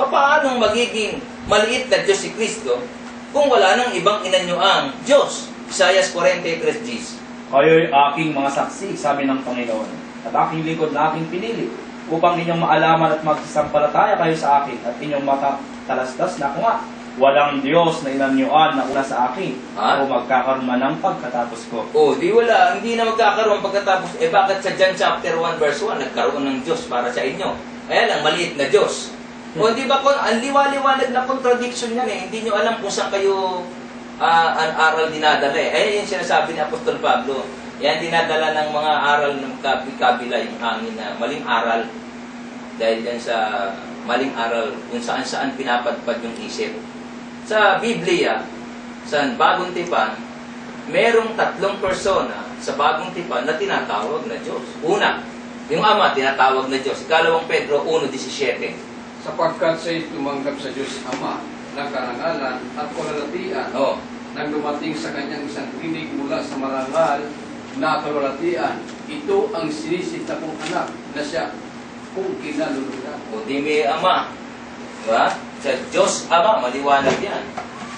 paano magiging maliit na Diyos si Kristo kung wala nang ibang inanyuang Diyos? Isaiah 43:10. Kayo'y aking mga saksi, sabi ng Panginoon, at aking lingkod na aking pinili, upang inyong maalaman at magsasampalataya kayo sa akin, at inyong makatalastas na ako nga, walang Diyos na inanyuan na una sa akin, o magkakaroon man ng pagkatapos ko. Di wala, hindi na magkakaroon pagkatapos. Bakit sa John chapter 1 verse 1, nagkaroon ng Diyos para sa inyo? Kaya lang, maliit na Diyos. Di ba, ang liwaliwanag na contradiction yan Hindi nyo alam kung saan kayo ang aral dinadala yung sinasabi ni Apostol Pablo. Yan dinadala ng mga aral ng kabila yung hangin na maling aral. Dahil yan sa maling aral kung saan-saan pinapadpad yung isip. Sa Biblia, sa Bagong Tipan, merong 3 persona sa Bagong Tipan na tinatawag na Diyos. Una, yung Ama tinatawag na Diyos. Ikalawang Pedro 1:17. Sapagkat siya'y tumanggap sa Diyos Ama ng karangalan at kalalatian, nang dumating sa kanyang isang tinig mula sa marangal na kalulatian, ito ang sinisita kong anak na siya kung kinalulugan. Di may Ama. Diba? Sa Diyos Ama, maliwanag yan.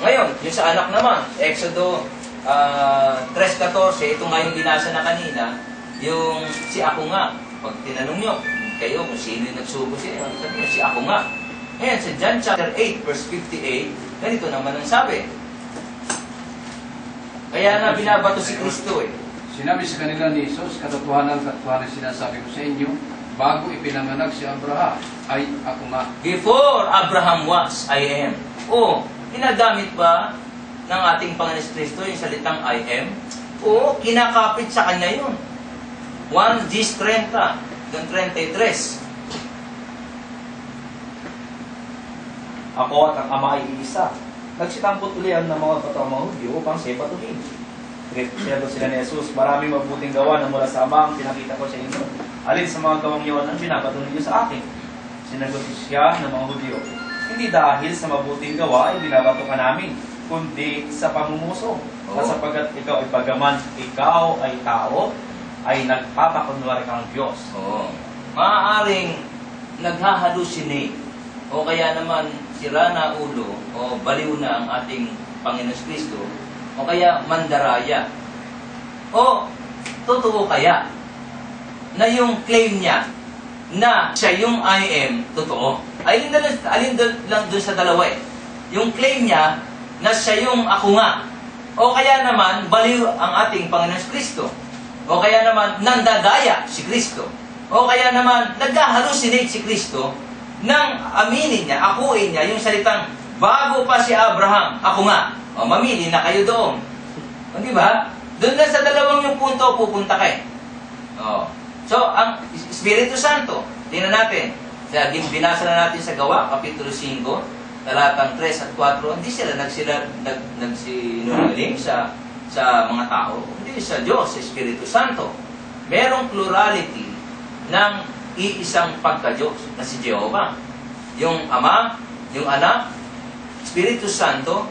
Ngayon, yung sa anak naman, Exodo 3:14, ito nga yung binasa na kanina, yung si ako nga. Pag tinanong nyo, kayo kung sino yung nagsubo siya, sabi nyo, si ako nga. Ngayon, sa John chapter 8, verse 58, ganito naman ang sabi. Kaya na binabato si Kristo Sinabi sa kanila ni Jesus, katotohanan sinasabi ko sa inyo, bago ipinanganak si Abraham, ay ako nga. Before Abraham was, I am. Ginagamit ba ng ating Panginoon Kristo yung salitang I am? Kinakapit sa kanya yun. 1 Gs 30, 33. Ako at ang Ama ay iisa. Nagsitampot ulian ng mga katawang Hudyo upang siya patuhin. Sinabi sila ni Jesus, maraming mabuting gawa na mula sa Ama ang pinakita ko sa inyo. Alin sa mga gawang iyon ang binabato ninyo sa akin? Sinagot siya ng mga Hudyo, hindi dahil sa mabuting gawa ay binabato ka namin, kundi sa pamumuso. At sapagkat ikaw ay bagaman, ikaw ay tao, ay nagpapakunwari kang Diyos. Maaaring naghahalusinate o kaya naman sira na ulo o baliw na ang ating Panginoon Kristo o kaya mandaraya o totoo kaya na yung claim niya na siya yung I am totoo. Alin lang dun sa dalawa yung claim niya na siya yung ako nga o kaya naman baliw ang ating Panginoon Kristo o kaya naman nandadaya si Kristo o kaya naman naghahalusinate si Kristo nang aminin niya, akuin niya yung salitang bago pa si Abraham, ako nga. Mamili na kayo doon. Di ba? Doon na sa dalawang yung punto pupunta kayo. So, ang Espiritu Santo, tingnan natin. Binasa na natin sa Gawa, Kapitulo 5, talatang 3 at 4. Hindi sila nagsinungaling sa mga tao. Hindi sa Diyos, sa Espiritu Santo. Merong plurality ng iisang pagka-Diyos na si Jehovah. Yung Ama, yung Anak, Espiritu Santo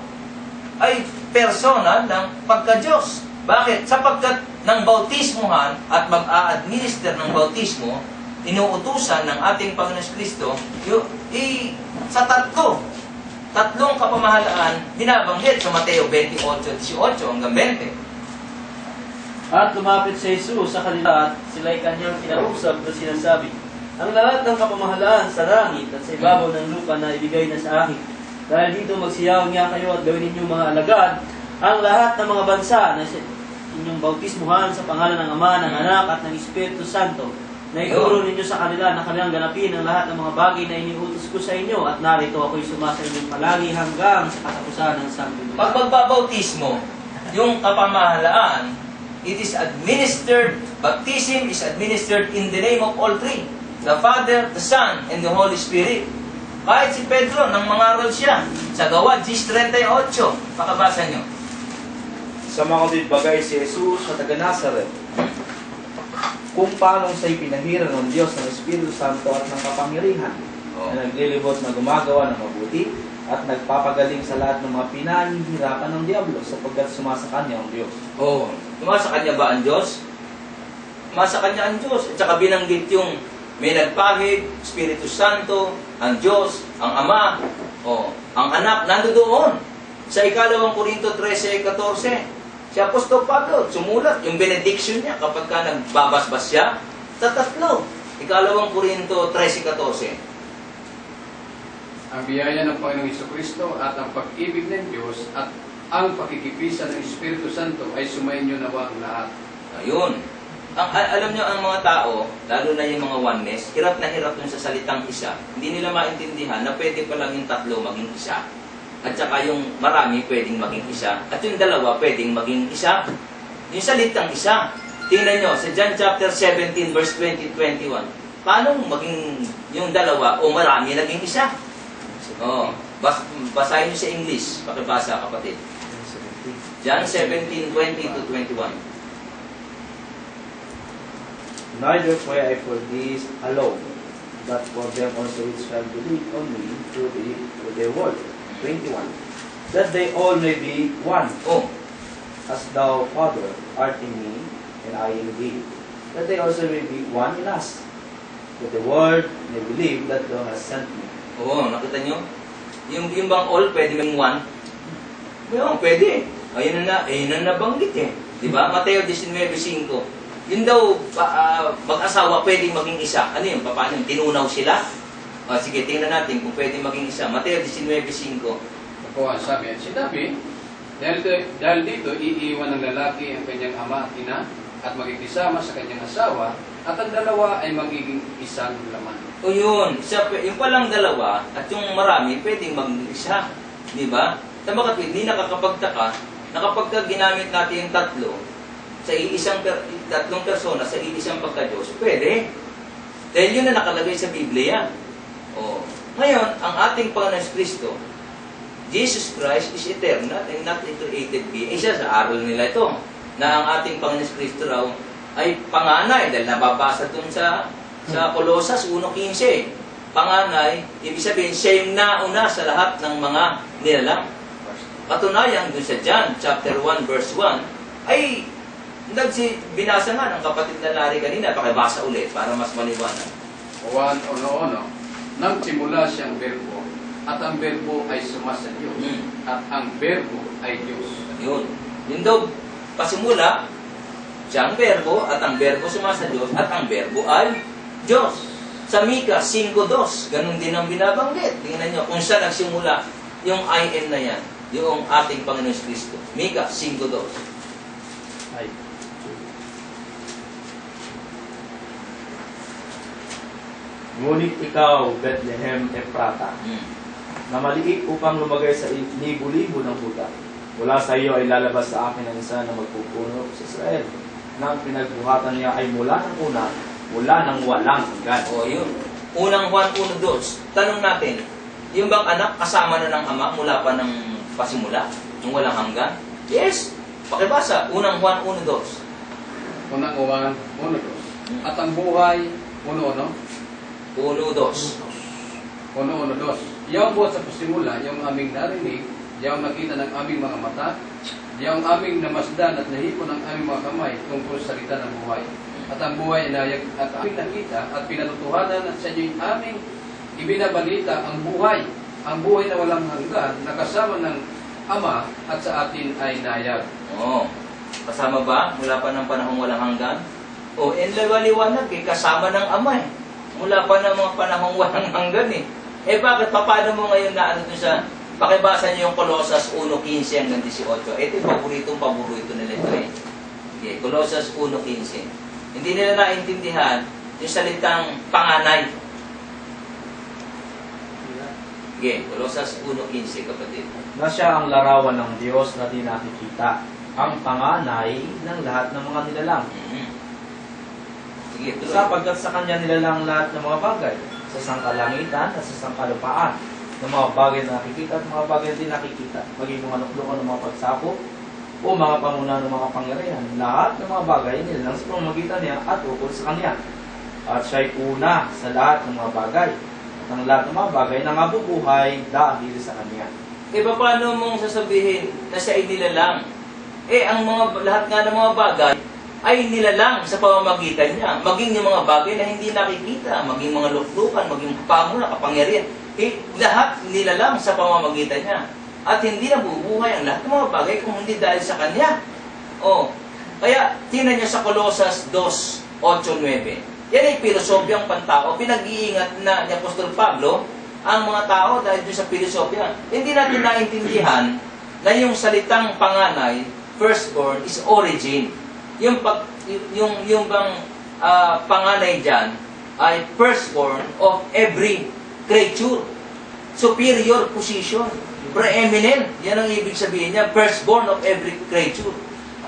ay persona ng pagka-Diyos. Bakit? Sapagkat ng bautismuhan at mag-a-administer ng bautismo, inuutusan ng ating Panginoon Kristo sa tatlo tatlong kapamahalaan binabanggit sa Mateo 28:18 hanggang 20. At lumapit si Jesus sa kanila at sila'y kanyang kinausap na sinasabi, ang lahat ng kapamahalaan sa langit at sa ibabaw ng lupa na ibigay na sa akin. Dahil dito magsiyaw nga kayo at gawin ninyong mga alagad ang lahat ng mga bansa na inyong bautismuhan sa pangalan ng Ama, ng Anak at ng Espiritu Santo, na ituro ninyo sa kanila na kanilang ganapin ang lahat ng mga bagay na iniutos ko sa inyo, at narito ako'y sumasa inyong palagi hanggang sa katapusan ng sanlibutan. Pag magbabautismo, yung kapamahalaan, it is administered, baptism is administered in the name of all three. The Father, the Son, and the Holy Spirit. Kahit si Pedro, nang mangaral siya, sa Gawa 10:38, pakabasa nyo. Sa mga bagay si Jesus sa taga Nazaret, kung paano siya'y pinahira ng Diyos ng Espiritu Santo at ng kapangyarihan, na naglilibot na gumagawa ng mabuti at nagpapagaling sa lahat ng mga pinahihirapan ng Diablo sapagkat sumasa kanya ang Diyos. Sumasa kanya ba ang Diyos? Sumasa kanya ang Diyos. At saka binanggit yung may nagpahid, Espiritu Santo, ang Diyos, ang Ama, ang Anak, nandoon. Sa 2 Korinto 13:14, si Apostol Pablo, sumulat yung benediction niya kapag ka nagbabasbas siya, sa tatlo. 2 Korinto 13:14. Ang biyaya ng Panginoong Jesucristo at ang pag-ibig ng Diyos at ang pakikipisa ng Espiritu Santo ay sumainyo nawa ang lahat. Ayun. Alam nyo, ang mga tao, lalo na yung mga oneness, hirap na hirap dun sa salitang isa. Hindi nila maintindihan na pwede pa lang yung tatlo maging isa. At saka yung marami pwedeng maging isa. At yung dalawa pwedeng maging isa. Yung salitang isa. Tingnan nyo, sa John chapter 17, verse 20-21. Paano maging yung dalawa o marami naging isa? Basahin nyo sa English. Pakibasa, kapatid. John 17:20-21. Neither pray I for these alone, but for them also which shall believe on me through their word. 21. That they all may be one, as thou, Father, art in me, and I in thee. That they also may be one in us, that the world may believe that thou hast sent me. Nakita nyo? Yung bang all, pwede maging one? Pwede. Ayun na nabanggit eh. Diba? Mateo 19:5. Yun daw, mag-asawa pwedeng maging isa. Ano yun? Paano yun? Tinunaw sila? Sige, tingnan natin kung pwedeng maging isa. Mateo 19:5. Ako ang sabi at sinabi, dahil dito, iiwan ng lalaki ang kanyang ama at ina at magkikisama sa kanyang asawa at ang dalawa ay magiging isang laman. Yun. Yung palang dalawa at yung marami pwedeng maging isa. Diba? Bakit hindi nakakapagtaka na kapag ginamit natin yung tatlo, sa tatlong persona, sa isang pagka-Diyos, pwede. Dahil yun na nakalagay sa Biblia. Ngayon, ang ating Panginoon Kristo, Jesus Christ is eternal and not a created being. Isa sa aral nila ito, na ang ating Panginoon Kristo raw ay panganay, dahil nababasa dun sa Colosas 1:15. Panganay, ibig sabihin, siya yung nauna sa lahat ng mga nilalang. Katunayan, dun sa John chapter 1 verse 1, ay binasa nga ng kapatid na Larry kanina, pakibasa ulit para mas maliwanag. Juan 1:1, nang simula siyang berbo, at ang berbo ay sumasa Diyos, at ang berbo ay Diyos. Yun daw, pasimula, siyang berbo, at ang berbo sumasa Diyos, at ang berbo ay Diyos. Sa Mika 5:2, ganun din ang binabanggit. Tingnan nyo, kung saan nagsimula yung I am na yan, yung ating Panginoon Kristo. Mika 5:2. Ngunit ikaw, Bethlehem Ephrata, na maliit upang lumagay sa libo-libo ng buta, mula sa iyo ay lalabas sa akin ang isa na magpupuno sa Israel, na ang pinagbuhatan niya ay mula ng una, mula ng walang hanggan. Yun. Unang Juan 1:2. Tanong natin, yung bang anak kasama na ng ama mula pa ng pasimula? Yung walang hanggan? Yes. Pakibasa. Unang Juan 1:2. Unang Juan 1:2. At ang buhay, 1:1. 1:2. 1:2. Yung buhat sa pasimula, yung aming narinig, yung nakita ng aming mga mata, yung aming namasdan at nahipon ng aming mga kamay tungkol sa salita ng buhay. At ang buhay ay at aming nakita at pinatutuhanan at sa inyo'y aming ibinabalita ang buhay ang buhay na walang hanggan na kasama ng Ama at sa atin ay nayag. Oo. Kasama ba? Mula pa ng panahong walang hanggan? O, liwanag eh, kasama ng Ama eh. Mula pa ng mga panahong walang hanggan eh. Eh bakit? Paano mo ngayon na ano dun sa... Pakibasa niyo yung Colossus 1:15 hanggang 18. Ito yung paborito nila ito eh. Okay, Colossus 1:15. Hindi nila naintindihan yung salitang panganay. Okay, Colossus 1:15 kapatid. Na siya ang larawan ng Diyos na di nakikita, ang panganay ng lahat ng mga nilalang. Sige, tuloy. Sapagkat sa Kanya nilalang lahat ng mga bagay, sa sangkalangitan at sa sangkalupaan, ng mga bagay na nakikita at mga bagay na di nakikita, maging mga luklukan ng mga pagsapok, o mga panguna ng mga pangyarihan. Lahat ng mga bagay nilalang sa pamamagitan niya at ukol sa Kanya. At siya'y una sa lahat ng mga bagay, at ang lahat ng mga bagay na mabubuhay dahil sa Kanya. Eh, paano mong sasabihin na siya ay nilalang? Eh, ang lahat nga ng mga bagay ay nilalang sa pamamagitan niya. Maging yung mga bagay na hindi nakikita, maging mga luklukan, maging pamuna, kapangyarihan. Eh, lahat nilalang sa pamamagitan niya. At hindi nabubuhay ang lahat ng mga bagay kung hindi dahil sa Kanya. Oh, kaya, tingnan niyo sa Colossus 2:8-9. Yan ay pilosopyang pantao. Pinag-iingat na ni Apostol Pablo ang mga tao dahil doon sa pilosopya. Hindi natin naintindihan na yung salitang panganay, firstborn, is origin. Yung bang panganay dyan ay firstborn of every creature. Superior position. Preeminent. Yan ang ibig sabihin niya. Firstborn of every creature.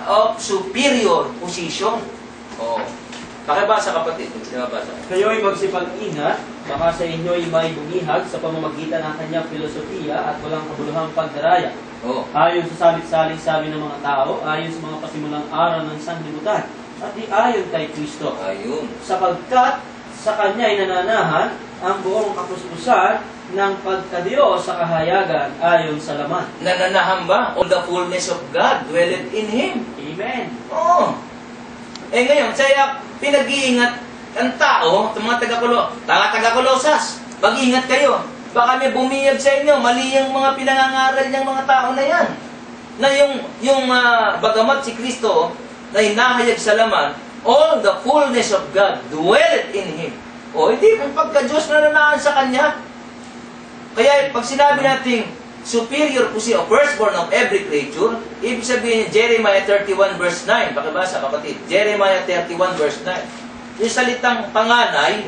Of superior position. Oh. Pakibasa kapatid. Pakibasa. Kayo'y magsipag-ingat, baka sa inyo'y may bumihag sa pamamagitan ng kanyang filosofiya at walang kabuluhang pagdaraya. Oh. Ayon sa sabit-saling sabi ng mga tao, ayon sa mga pasimulang aral ng sanlibutan, at di ayon kay Kristo. Ayun. Sapagkat sa kanya'y nananahan ang buong kapuspusan ng pagkadiyos sa kahayagan ayon sa laman. Nananahan ba? All the fullness of God dwelleth in Him. Amen. Oo. Eh ngayon, saya pinag-iingat ang tao, itong mga taga-Colossus. Mag-ingat kayo. Baka may bumiyag sa inyo, mali yung mga pinangangaral ng mga tao na yan. Na yung bagamat si Kristo na hinahayag sa laman, all the fullness of God dwelleth in Him. O, hindi kung pagka-Diyos na nanaan sa Kanya. Kaya pag sinabi natin, superior po siya, firstborn of every creature, ibig sabihin Jeremiah 31 verse 9. Pakibasa kapatid. Jeremiah 31 verse 9. Yung salitang panganay,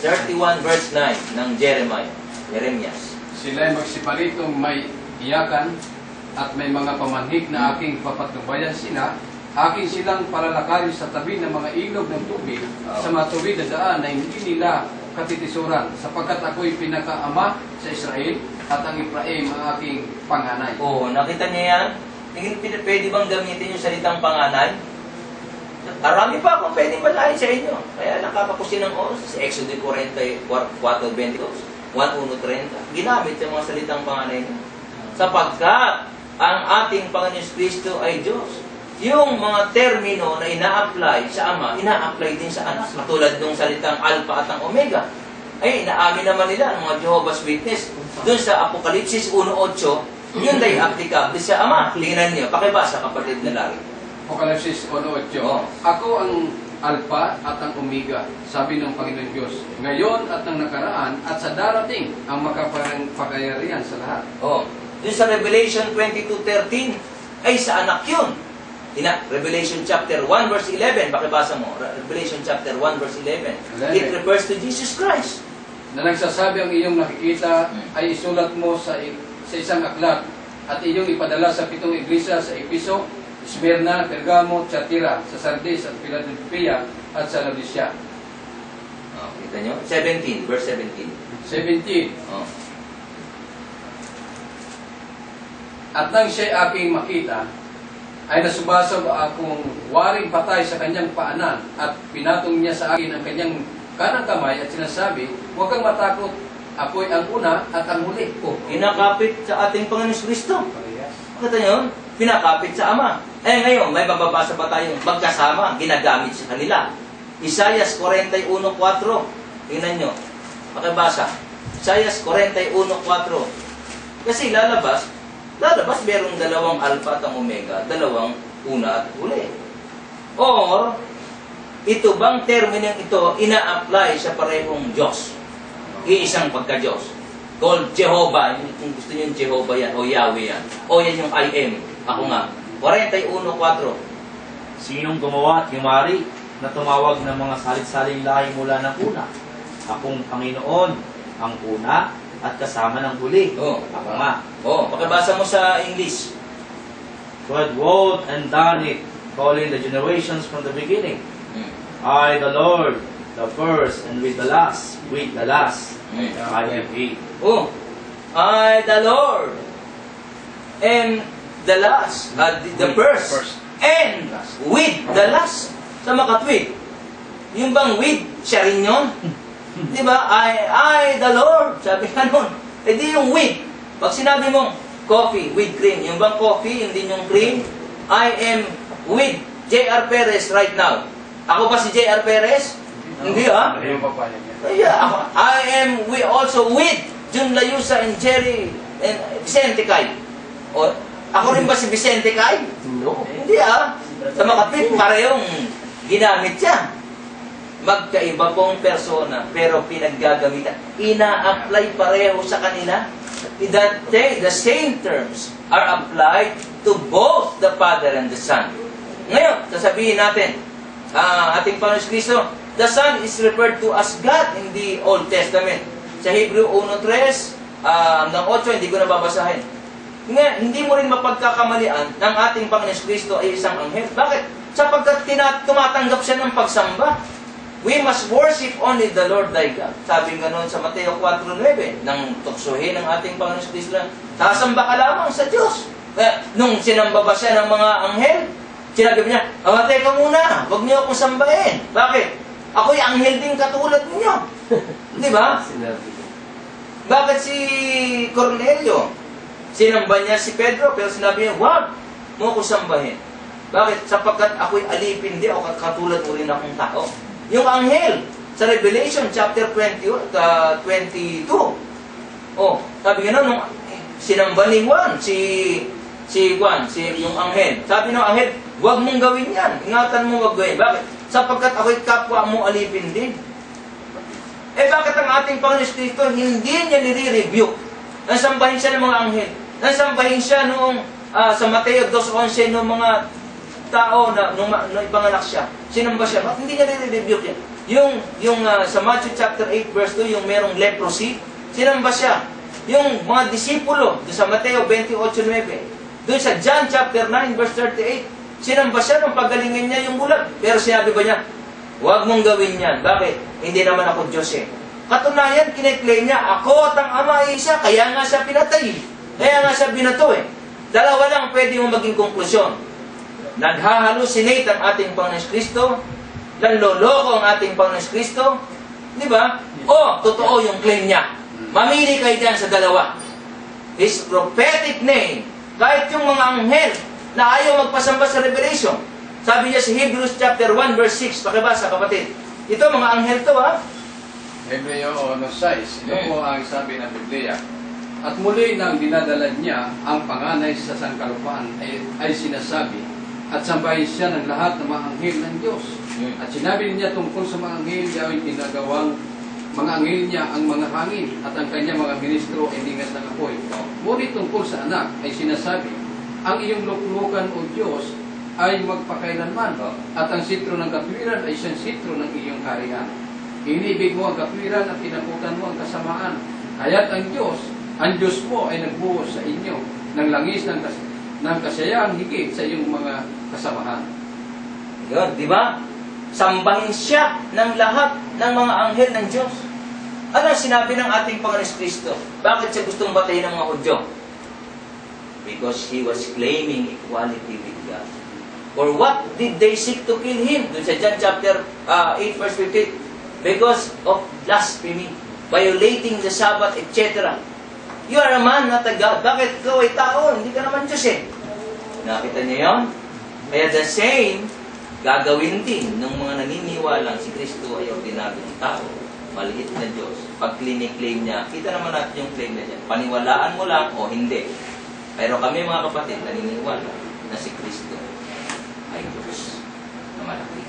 31 verse 9 ng Jeremias. Sila'y magsiparitong may iyakan at may mga pamanhik na aking papatnubayan sila. Aking silang palalakarin sa tabi ng mga ilog ng tubig sa matuwid na daan na hindi nila katitisuran, sapagkat ako'y pinakaama sa Israel at ang Ephraim ang aking panganay. Oo, nakita niyo yan? Pwede bang gamitin yung salitang panganay? Marami pa akong pwedeng balahin sa inyo. Kaya nakakapusin ng oras sa Exodus 4:22, 1:1:30. Ginamit yung mga salitang panganay niyo. Sapagkat ang ating Panginoon Kristo ay Diyos. Yung mga termino na ina-apply sa Ama, ina-apply din sa Anak. Katulad ng salitang Alpha at ang Omega. Ay, inaamin naman nila ang mga Jehovah's Witness. Doon sa Apokalipsis 1:8, yun ay applicable sa Ama. Tingnan niyo, pakibasa kapatid na Larry. Apokalipsis 1:8. Oh. Ako ang Alpha at ang Omega, sabi ng Panginoon Diyos, ngayon at ng nakaraan at sa darating ang makapagayarihan sa lahat. Oh. Doon sa Revelation 22:13, ay sa Anak yun. Revelation chapter 1 verse 11, pakibasa mo. Revelation chapter 1 verse 11. It refers to Jesus Christ. Na nagsasabi ang iyong nakikita ay isulat mo sa isang aklat at iyong ipadala sa 7 iglesia sa Episo, Smyrna, Pergamo, Thyatira, sa Sardis at Philadelphia at sa Laodicea. Oh, kita nyo? 17, verse 17. 17. Oh. At nang siya'y aking makita, ay nasubasog akong waring patay sa kanyang paanan at pinatong niya sa akin ang kanyang kanang kamay at sinasabi, huwag kang matakot, ako'y ang una at ang huli. Oh, pinakapit sa ating Panginoon Kristo. Kita nyo? Pinakapit sa Ama. Eh ngayon, may mababasa pa tayong magkasama, ginagamit sa kanila. Isaiah 41:4. Tingnan nyo. Pakibasa. Isaiah 41:4. Kasi lalabas merong dalawang alpha at ang omega, dalawang una at huli. Or, ito bang terminong ito ina-apply sa parehong Diyos? Iisang pagka-Diyos. Called Jehovah. Kung gusto niyo yung Jehovah yan, o Yahweh yan. O yan yung I am. Ako nga. 41:4. Sinong gumawa at yumari na tumawag ng mga salit-saling lahi mula ng una? Akong Panginoon, ang una at kasama ng huli. Ako nga. Pakibasa mo sa English. who had wrought and done it, calling the generations from the beginning. I, the Lord, the first, and with the last, I am He. I, the Lord, and the last, the first, and with the last. Sa makatwid. Yung bang with, siya rin yun? Diba? I, the Lord. Sabi ka nun. E di yung with. Pag sinabi mong coffee with cream, yung bang coffee, yung din yung cream, I am with J.R. Perez right now. Ako ba si J.R. Perez? Hindi I am also with Jun Layusa and Jerry and Vicente Kay. Ako rin ba si Vicente Kay? No. Hindi Sa makatwid, parehong ginamit siya. Magkaiba pong persona, pero pinaggagamitan. Ina-apply pareho sa kanila. The same terms are applied to both the Father and the Son. Ngayon, sasabihin natin, ating Panginoon Kristo, the Son is referred to as God in the Old Testament. Sa Hebrew 1:3 hanggang 8, hindi ko nababasahin. Hindi mo rin mapagkakamalian ng ating Panginoon Kristo ay isang anghel. Bakit? Sapagkat tumatanggap siya ng pagsamba. We must worship only the Lord thy God. Sabi nga noon sa Mateo 4:9, nang tuksohin ng ating Panginoon Kristo, sasamba ka lamang sa Diyos. Nung sinamba ba siya ng mga anghel, sinabi niya, teka muna, huwag niyo akong sambahin. Bakit? Ako'y anghel din katulad ninyo. Di ba? Bakit si Cornelio? Sinamba niya si Pedro, pero sinabi niya, huwag mo ako sambahin. Bakit? Sapagkat ako'y alipin din o katulad mo rin akong tao. Yung anghel, sa Revelation chapter 22, sabi nga nung sinamba ni Juan, yung anghel. Sabi ng anghel, huwag mong gawin yan. Ingatan mo, huwag gawin. Bakit? Sapagkat ako'y kapwa mo alipin din. Bakit ang ating Panginoon Kristo hindi niya nire-rebuke? Nasambahin siya ng mga anghel. Nasambahin siya noong sa Mateo 2:11 ng mga tao na nung ipanganak siya. Sinamba siya. Bakit hindi niya nire-rebuke yan? Yung sa Matthew chapter 8 verse 2, yung merong leprosy, sinamba siya. Yung mga disipulo, sa Mateo 28:9, doon sa John chapter 9 verse 38, sinamba siya nung pagalingin niya yung bulag. Pero sinabi ba niya, huwag mong gawin yan. Bakit? Hindi naman ako Diyos Katunayan, kiniklaim niya, ako at ang Ama ay isa, kaya nga siya pinatay. Kaya nga siya binato Dalawa lang pwede mo maging konklusyon. Naghahalusinate ang ating Panginoon Kristo, nanloloko ang ating Panginoon Kristo, di ba? O, totoo yung claim niya. Mamili kayo dyan sa dalawa. His prophetic name, kahit yung mga anghel na ayaw magpasamba sa Revelation. Sabi niya sa Hebrews chapter 1 verse 6, pakibasa kapatid. Ito mga anghel to Hebreo 1:6, ito po ang sabi ng Biblia. At muli nang dinadala niya ang panganay sa sangkalupaan ay sinasabi, at sambahin siya ng lahat ng mga anghel ng Diyos. At sinabi niya tungkol sa mga anghel, niya ay ginagawang mga anghel niya ang mga hangin, at ang kanyang mga ministro ay dingas ng apoy. Ngunit tungkol sa anak ay sinasabi, ang iyong luklukan o Diyos ay magpakailanman, at ang sitro ng katwiran ay siyang sitro ng iyong kaharian. Inibig mo ang katwiran at tinakutan mo ang kasamaan. Kaya't ang Diyos mo ay nagbuhos sa inyo ng langis ng kasayang higit sa iyong mga kasamahan. Yun, di ba? Sambahin siya ng lahat ng mga anghel ng Diyos. Ano ang sinabi ng ating Panginoon Kristo? Bakit siya gustong batayin ng mga Hudyo? Because he was claiming equality with God. For what did they seek to kill him? Doon sa John chapter 8 verse 15. Because of blasphemy, violating the Sabbath, etc. You are a man, not a God. Bakit? Ikaw ay tao, hindi ka naman Diyos Nakita niyo yun? Kaya the same, gagawin din ng mga naniniwalang si Kristo ay ordinaryong tao. maliit na Diyos, pag claim niya, kita naman natin yung claim na niya. Paniwalaan mo lang o hindi. Pero kami mga kapatid, naniniwala na si Kristo ay Diyos na malaki,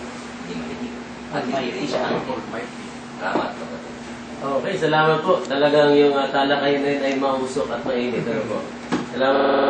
hindi maliit. At hindi rin siya ang salamat kapatid. Okay, salamat po. Talagang yung talakayan na yun ay mausok at mainit. Ano po? Salamat.